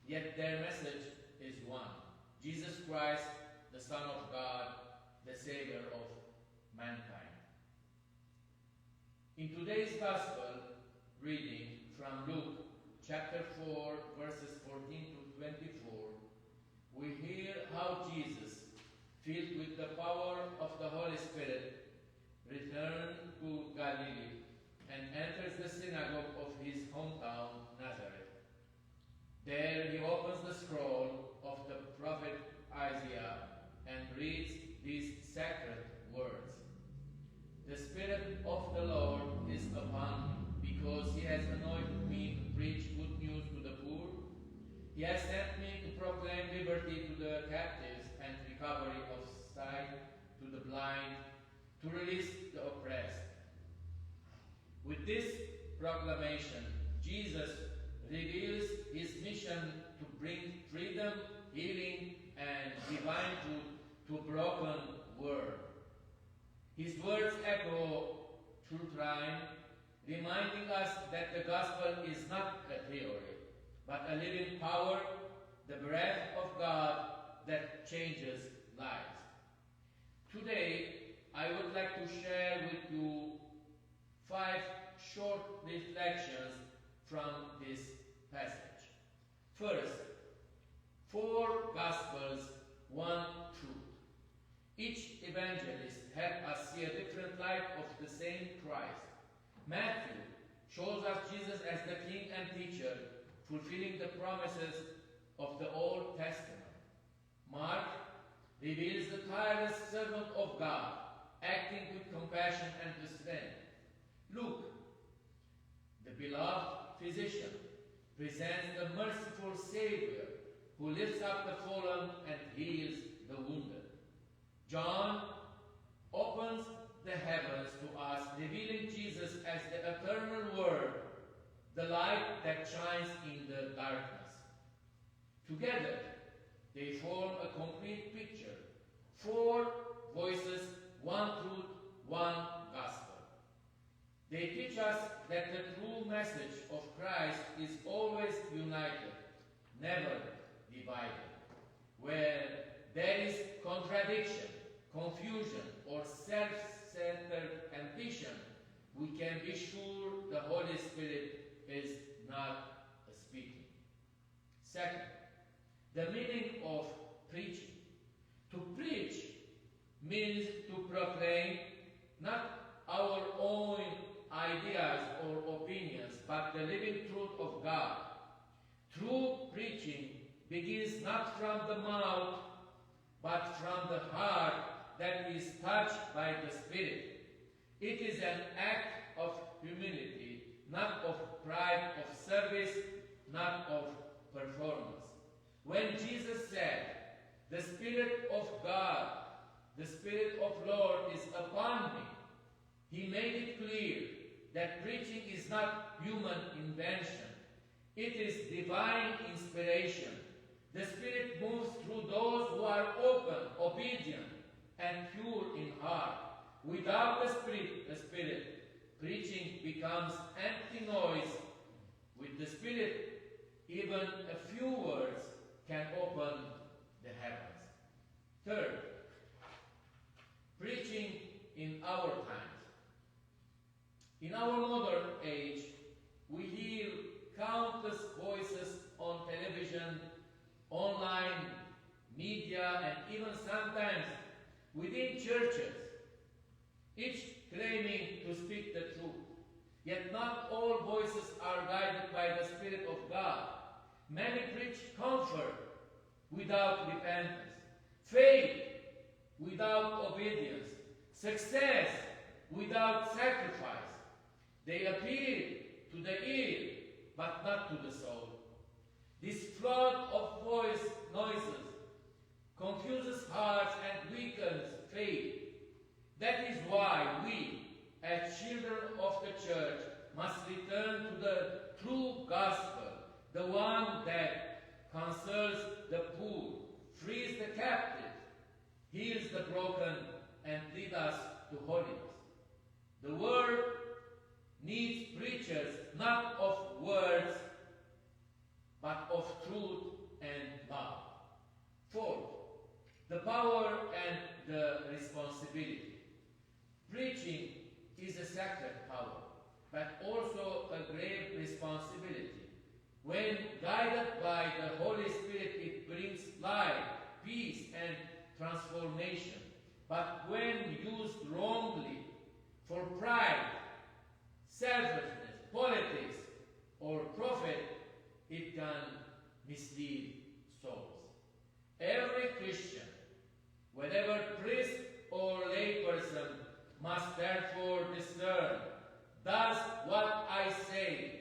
yet their message is one. Jesus Christ, the Son of God, the Savior of mankind. In today's Gospel reading from Luke chapter 4, verses 14 to 24, we hear how Jesus, filled with the power of the Holy Spirit, returned to Galilee and enters the synagogue of his hometown, Nazareth. There he opens the scroll of the prophet Isaiah and reads these sacred words. The Spirit of the Lord is upon me, because he has anointed me to preach good news to the poor. He has sent me to proclaim liberty to the captives and recovery of sight to the blind, to release the oppressed. With this proclamation, Jesus reveals his mission to bring freedom, healing, and divine truth to a broken world. His words echo through time, reminding us that the gospel is not a theory, but a living power, the breath of God that changes lives. Today, I would like to share with you 5 short reflections from this passage. First, 4 Gospels, 1 truth. Each evangelist helped us see a different light of the same Christ. Matthew shows us Jesus as the King and teacher, fulfilling the promises of the Old Testament. Mark reveals the tireless servant of God, acting with compassion and restraint. Luke, the beloved physician, presents the merciful Savior who lifts up the fallen and heals the wounded. John opens the heavens to us, revealing Jesus as the eternal Word, the light that shines in the darkness. Together, they form a complete picture. 4 voices, 1 truth, 1 gospel. They teach us that the true message of Christ is always united, never divided. Where there is contradiction, confusion, or self-centered ambition, we can be sure the Holy Spirit is not speaking. Second, the meaning of preaching. To preach means to proclaim not our own ideas or opinions, but the living truth of God. True preaching begins not from the mouth, but from the heart that is touched by the Spirit. It is an act of humility, not of pride of service, not of performance. When Jesus said, "The Spirit of God, the Spirit of Lord is upon me," he made it clear that preaching is not human invention. It is divine inspiration. The Spirit moves through those who are open, obedient, and pure in heart. Without the Spirit, preaching becomes empty noise. With the Spirit, even a few words can open the heavens. Third, preaching in our times. In our modern age, we hear countless voices on television, online, media, and even sometimes within churches, each claiming to speak the truth. Yet not all voices are guided by the Spirit of God. Many preach comfort without repentance, faith without obedience, success without sacrifice. They appeal to the ear, but not to the soul. This flood of voice noises confuses hearts and weakens faith. That is why we, as children of the church, must return to the true gospel, the one that consoles the poor, frees the captive, heals the broken, and leads us to holiness. The world needs preachers not of words, but of truth and love. Fourth, the power and the responsibility. Preaching is a sacred power, but also a grave responsibility. When guided by the Holy Spirit, it brings life, peace, and transformation. But when used wrongly for pride, selfishness, politics, or profit, it can mislead souls. Every Christian, whether priest or layperson, must therefore discern, does what I say,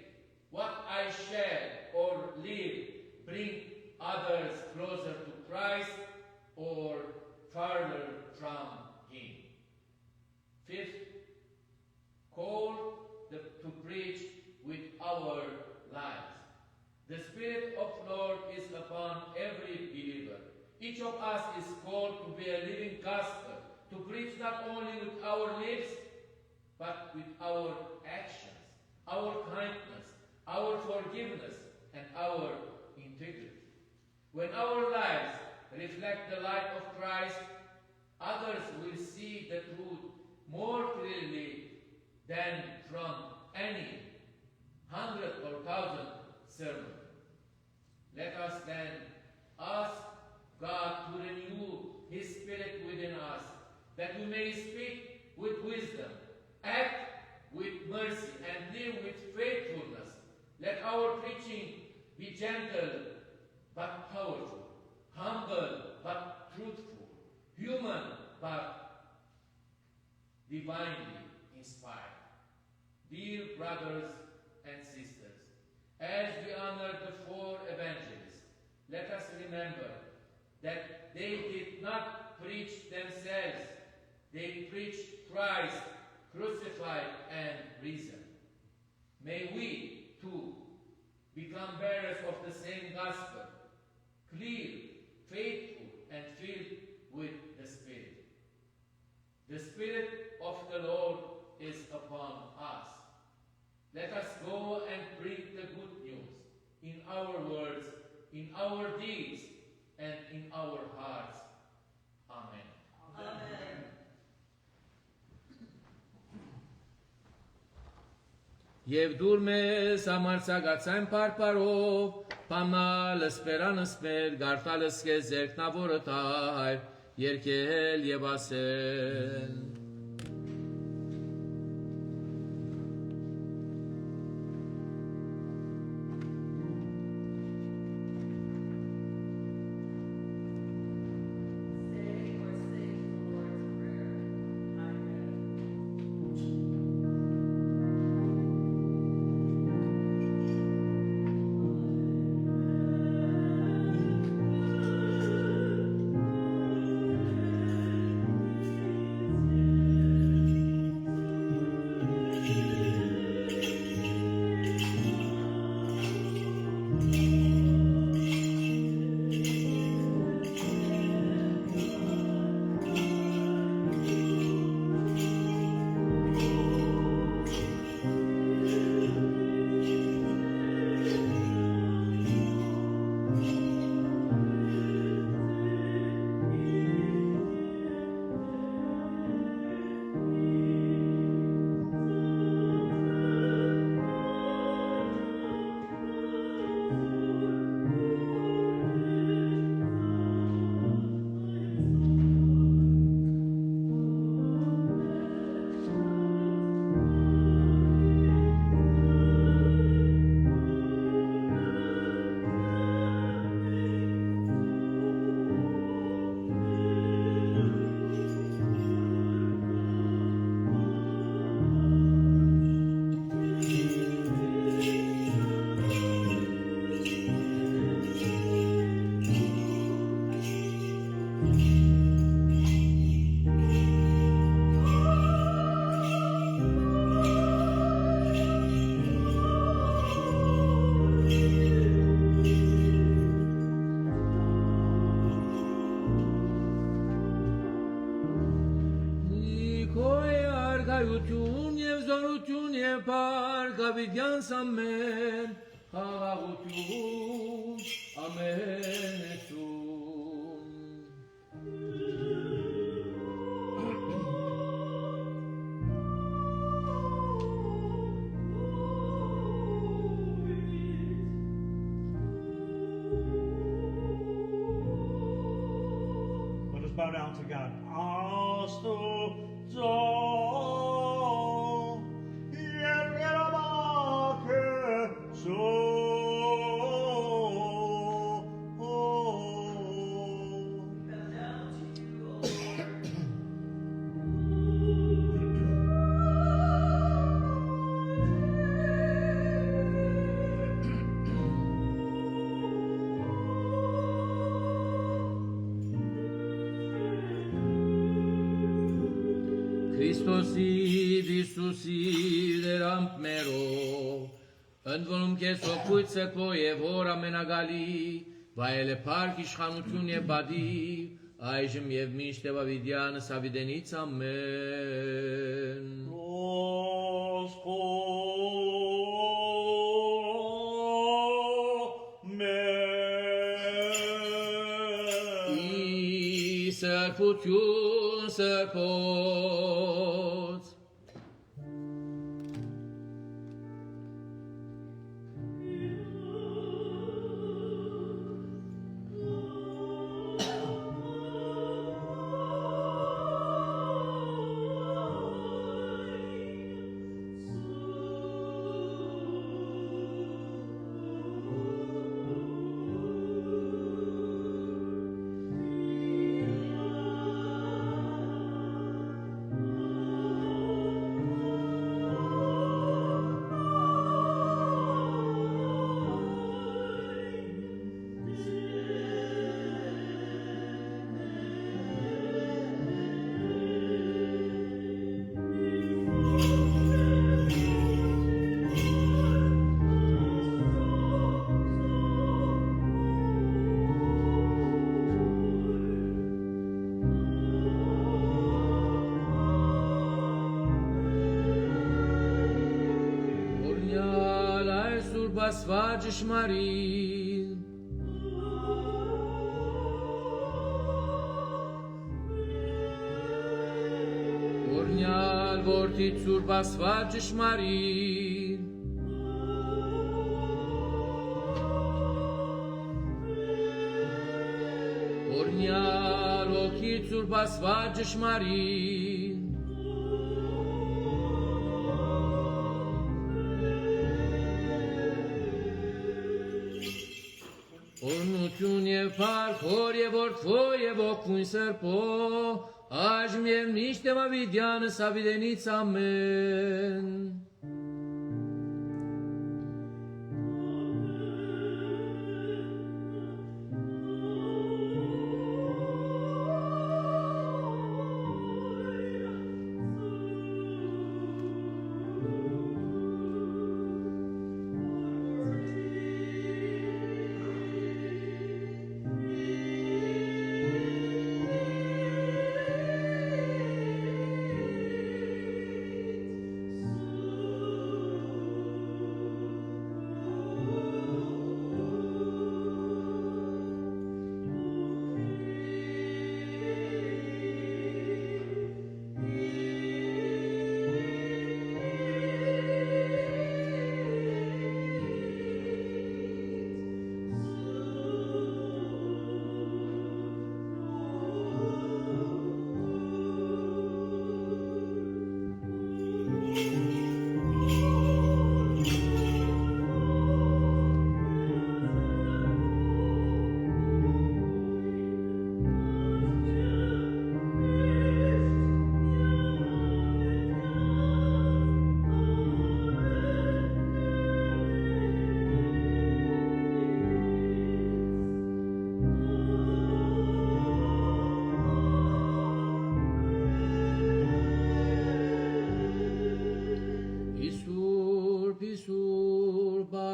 what I share or live bring others closer to Christ or further from Him? Fifth, call to preach with our lives. The Spirit of Lord is upon every believer. Each of us is called to be a living gospel, to preach not only with our lips, but with our actions, our kindness, our forgiveness, and our integrity. When our lives reflect the light of Christ, others will see the truth more clearly than from any 100 or 1,000 sermons. Let us then ask God to renew His Spirit within us, that we may speak with wisdom, act with mercy, and live with faithfulness. Let our preaching be gentle but powerful, humble but truthful, human but divinely inspired. Dear brothers and sisters, as we honor the four evangelists, let us remember that they did not preach themselves. They preached Christ crucified and risen. May we, too, become bearers of the same gospel, clear, faithful, and filled with the Spirit. The Spirit of the Lord is upon us. Let us go and bring the good news in our words, in our deeds, and in our hearts. Amen. Amen. Եվ դուր մեզ ամարցագացան պարպարով, պամնալս պերանս մեր, գարտալս կեզ երկնավորը տայր, երկել և ասել. Say or sing the Lord's Prayer. Amen. Amen. Փարգավիդյանս ամեն խաղաղություն ամենեցում Let us bow down to God. Bow down to you, O Lord. Քրիստոսի Հիսուսի դերամփ մերով ընդ որում քեզ օգուտը քո եւ հոր ամենագալի վայելը փառք իշխանություն եւ բադի այժմ եւ միշտ Դավիդյան Սավիդենից ամեն Ի սրբություն սրբոց Աստված ճշմարիտ Օրհնյալ որդի Սուրբ Աստված ճշմարիտ Օրհնյալ ոգի Սուրբ Աստված ճշմարիտ Օրհնություն եւ փառք Հոր եւ Որդու եւ Ոգուն Սրբո այժմ եւ միշտ Դավիդյան Սավիդենից ամեն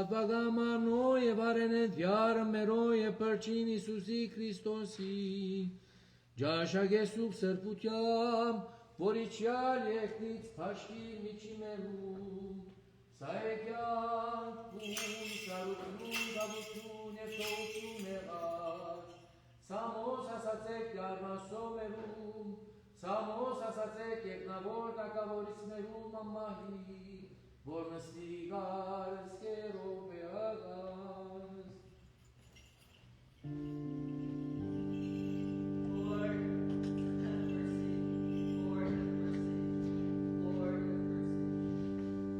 Բադվագամարնո եւ արենեդյար մերո եւ պրջին Իսուսի Քրիստոսի ջաշագեսուկ սրբությամբ որիչյալ եկնից փաշկի միջի մերու Սայեկյան կուն սարուքնուն գավություն և թողություն եղած, Սամոս ասացեք յարմասոմերում, Սամոս ասացեք եկնավոր տակավորիցներում ամահի, որ նստի գարս կերով է աղազ։ Lord, have mercy. Lord, have mercy. Lord, have mercy.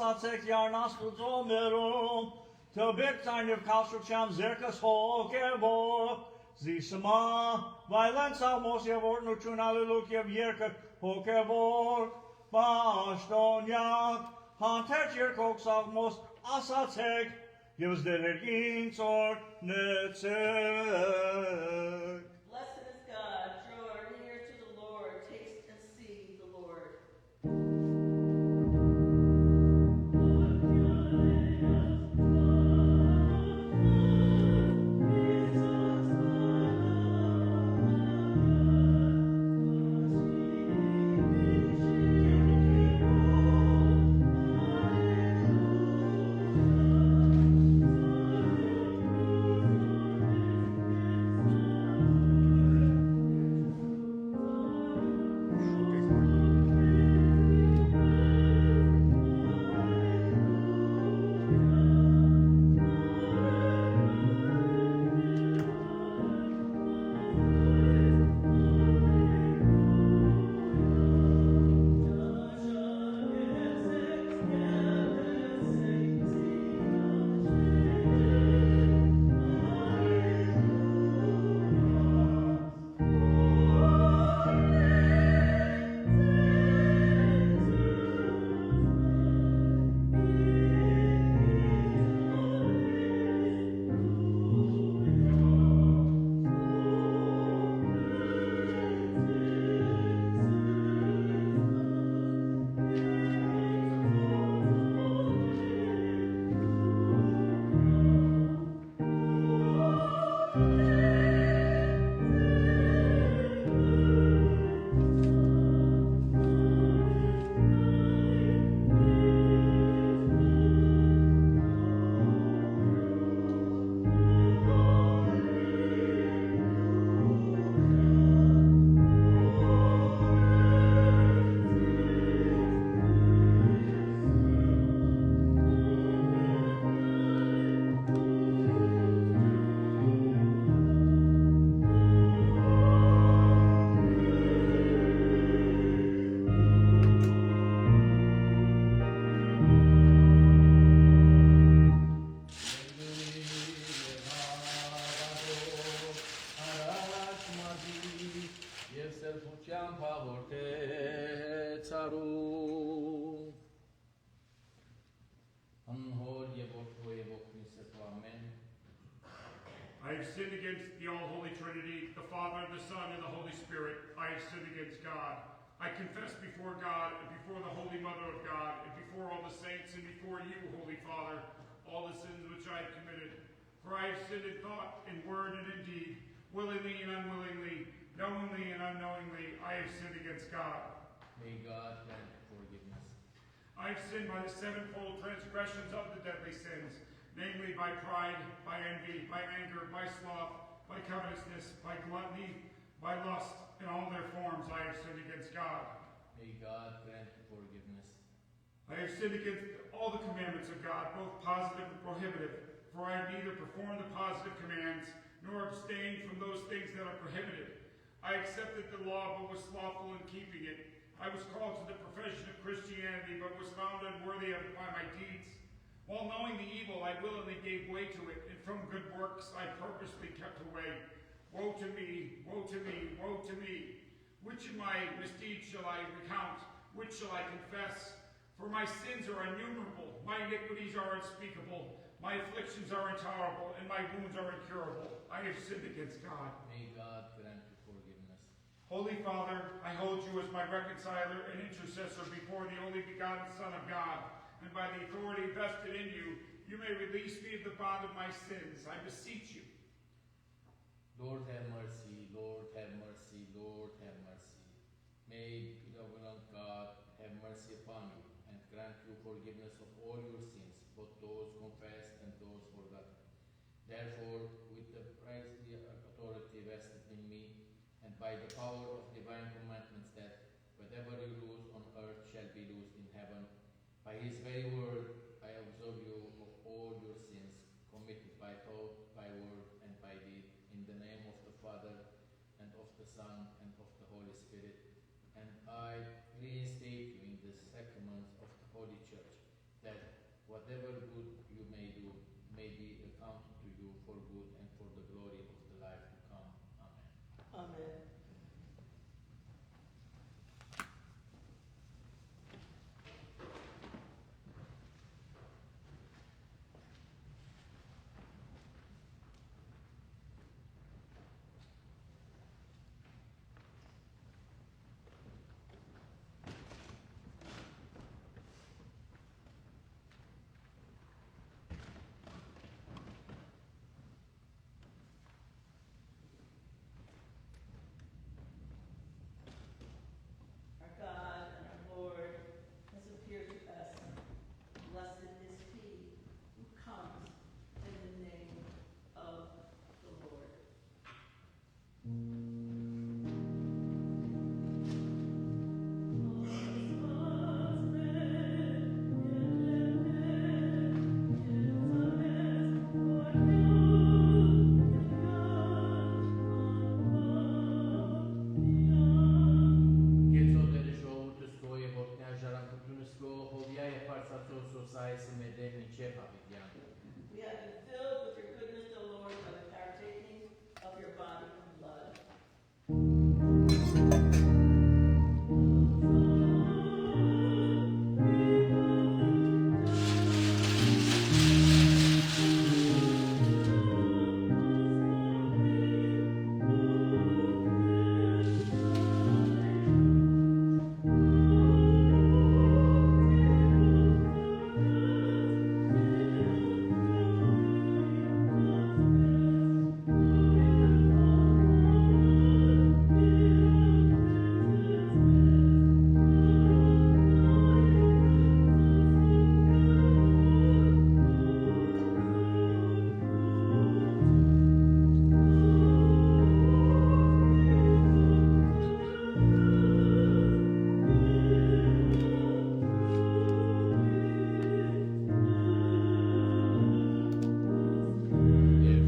ասացեք յարնաստուծո մերում, թբեք ծայնև կասրուչյամ զերքս հոգևոր, զիսմա, վայլեն սաղմոս և օրնություն ալելուկ և երկր հոգևոր, բաշտոնյակ, հանթերջ երկոք սաղմոս ասացեք, և զդերերգին ծոր նեցեք. Blessed is God, draw near to the Lord, taste and see the Lord. I have sinned against the all-holy Trinity, the Father, the Son, and the Holy Spirit. I have sinned against God. I confess before God and before the Holy Mother of God and before all the saints and before you, Holy Father, all the sins which I have committed. For I have sinned in thought, in word, and in deed, willingly and unwillingly, knowingly and unknowingly. I have sinned against God. May God grant forgiveness. I have sinned by the sevenfold transgressions of the deadly sins, namely by pride, by envy, by anger, by sloth, by covetousness, by gluttony, by lust, in all their forms I have sinned against God. May God grant forgiveness. I have sinned against all the commandments of God, both positive and prohibitive, for I have neither performed the positive commands, nor abstained from those things that are prohibited. I accepted the law, but was slothful in keeping it. I was called to the profession of Christianity, but was found unworthy of it by my deeds. While knowing the evil, I willingly gave way to it, and from good works I purposely kept away. Woe to me, woe to me, woe to me! Which of my misdeeds shall I recount? Which shall I confess? For my sins are innumerable, my iniquities are unspeakable, my afflictions are intolerable, and my wounds are incurable. I have sinned against God. May God grant forgiveness. Holy Father, I hold you as my reconciler and intercessor before the only begotten Son of God, and by the authority vested in you, you may release me of the bond of my sins. I beseech you. Lord have mercy, Lord have mercy, Lord have mercy. May benevolent God have mercy upon you and grant you forgiveness of all your sins, both those confessed and those forgotten. Therefore, with the priestly authority vested in me, and by the power of divine commandments that whatever you loose on earth shall be loosed in heaven, by his very word I absolve you of all your sins committed by thought, by word, and by deed, in the name of the Father, and of the Son, and of the Holy Spirit. And I reinstate you in the sacraments of the Holy Church, that whatever good you may do may be accounted to you for good and for the glory of the life to come. Amen. Amen. Our God and our Lord has appeared to us. Blessed is he who comes in the name of the Lord. Գեցոդերը ժողովուրդս քո եւ որդնյա ժառանգությունս քո հովյա եւ բարձրացող սոսայսը մեդեն միջև հավիտյան We have been filled with your goodness, O Lord, by the partaking of your body and blood.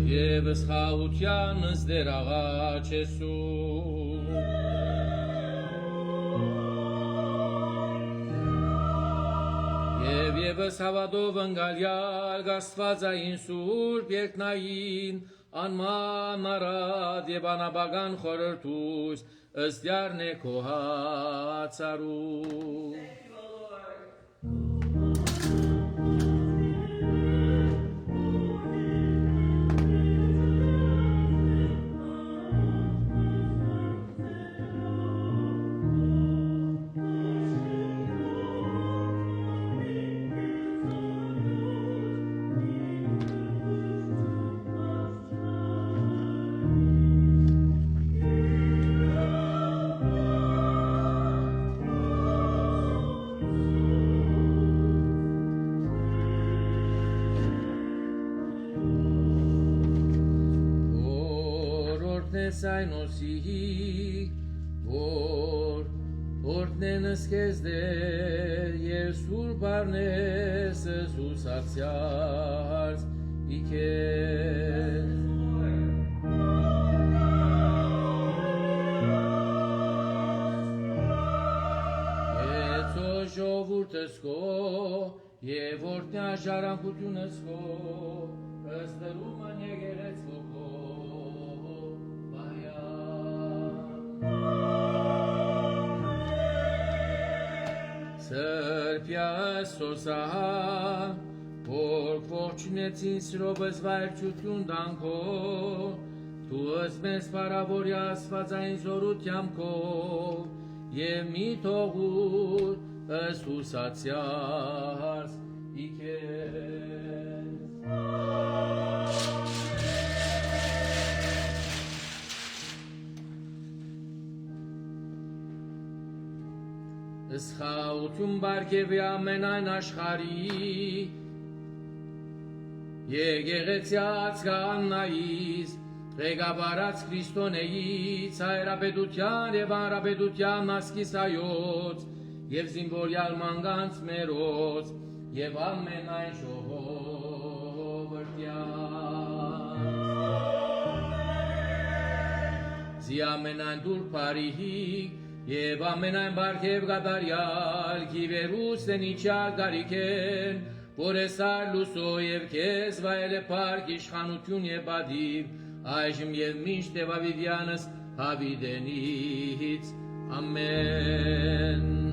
Եվս խաղությանս դեր աղաչ Եսուս Եվ եվս հավատով ընկալյալ Աստվածային Սուրբ երկնային անման արad եւ անաբական խորհրդուս ըստ յառնե քո հացարու Thank you, O Lord. Սայնոսի Որտնենս քեզ դեր եւ սուրբ արնես զուսացյալս իքես Եծո ժողովուրդս քո եւ որտնյա ժառանգությունս քո ըստ դրումն եկեղեցու քո Սրբյաս սոսահա, որ ողջունեցին սրոբս վայրչություն դանքո, դու ըսմես պարավորյա ասվածային զորությամբ քո, և մի թողուր ըս հուսացյարս իքես։ Սխաղություն բարգևի ամենայն աշխարի, եկեղեցյաց գաննայիս, ղեկավարած Քրիստոնեից, հայրապետության և անրապետության մասկիս հայոց, և զինվորյալ մանկանց մերոց, և ամենայն ժողովրդյաց։ Զի ամենայն դուր պարիհիկ, Եվ ամենայն բարգև գադարյալ քիվերուս դենիչա գարիքեն, որ էսար լուսո և քեզ վայել է պարկ իշխանություն և բադիվ, այժմ և միշտ տևավիդյանս հավիդենից, ամեն։ Amen.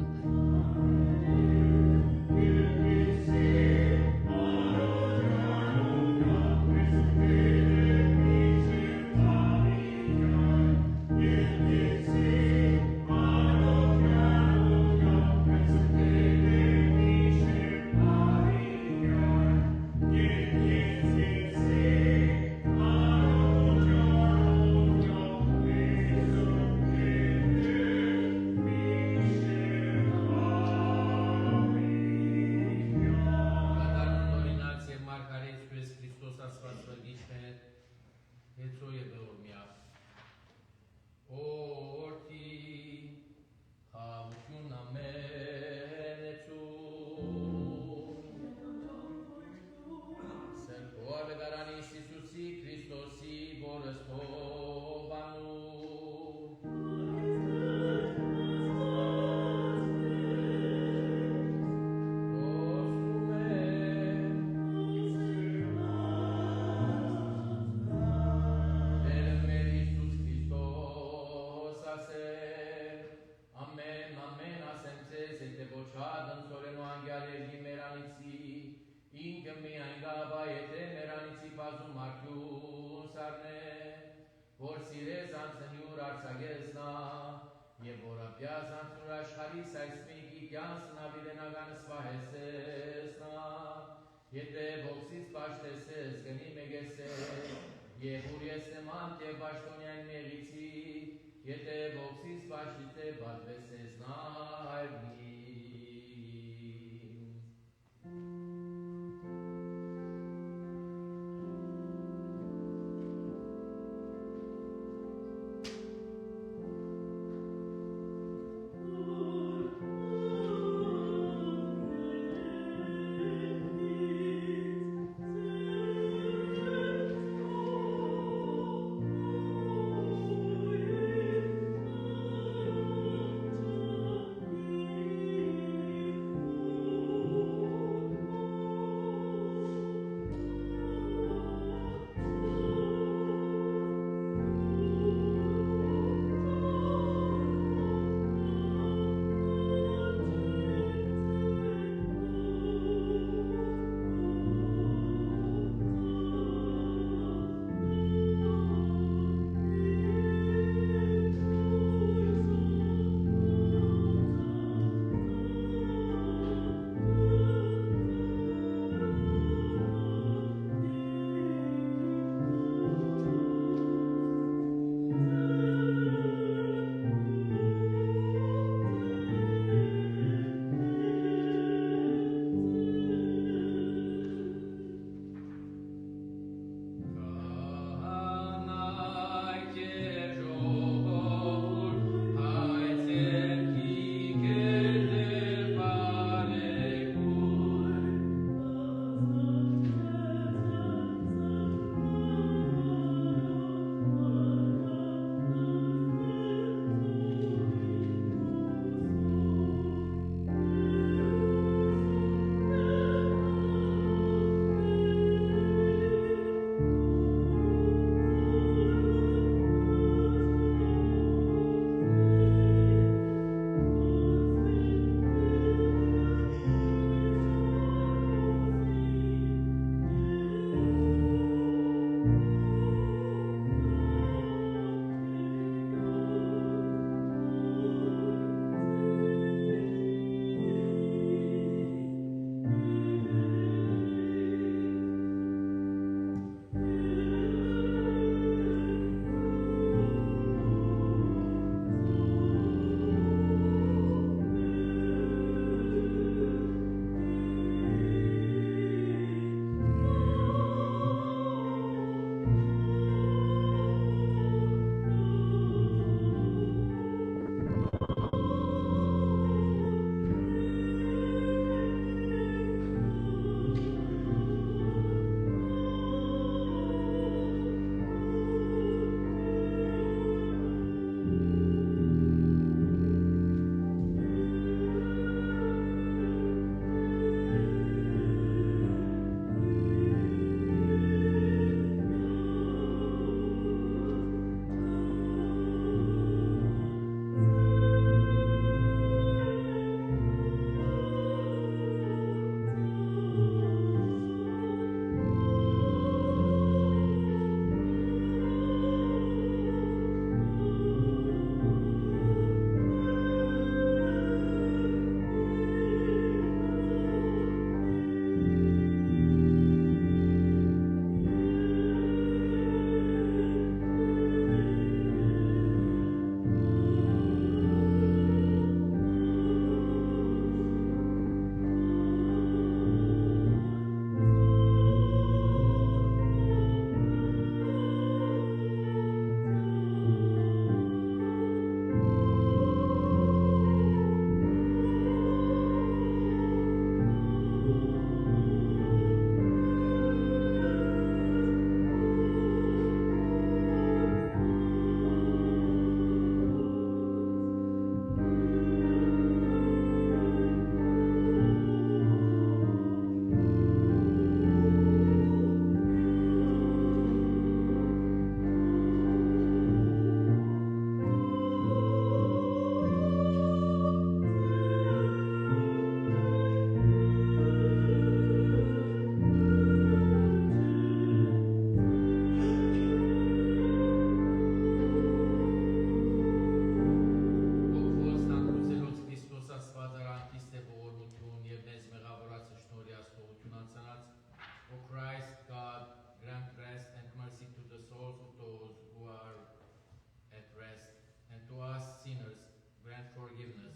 and forgiveness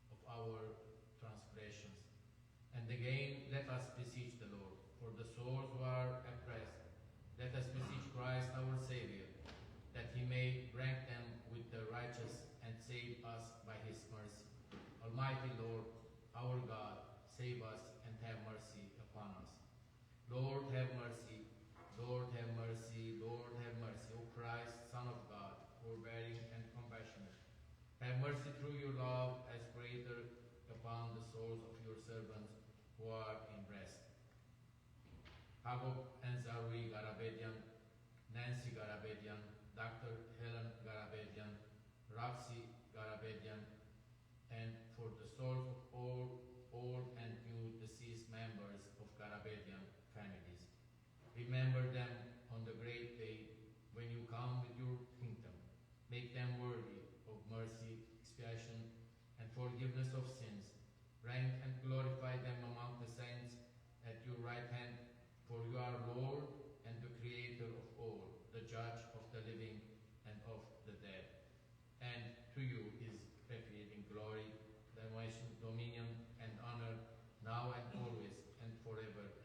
of our transgressions. And again, let us beseech the Lord for the souls who are oppressed. Let us beseech Christ our Savior, that he may rank them with the righteous and save us by his mercy. Almighty Lord, our God, save us and have mercy upon us. Lord, have mercy. Lord, have mercy. Lord, have mercy. O Christ, Son of God, forbearing and compassionate, have mercy through your love as greater upon the souls of your servants who are in rest. Hagop and Zarui Garabedian, Nancy Garabedian, Dr. Helen Garabedian, Roxy Garabedian, and for the souls of all old and new deceased members of Garabedian families. Remember them on the great day when you come with your kingdom. Make them worthy of mercy, expiation, and forgiveness of sins. Rank and glorify them among the saints at your right hand, for you are Lord and the Creator of all, the Judge of the living and of the dead. And to you is befitting glory, dominion, and honor, now and always, and forever.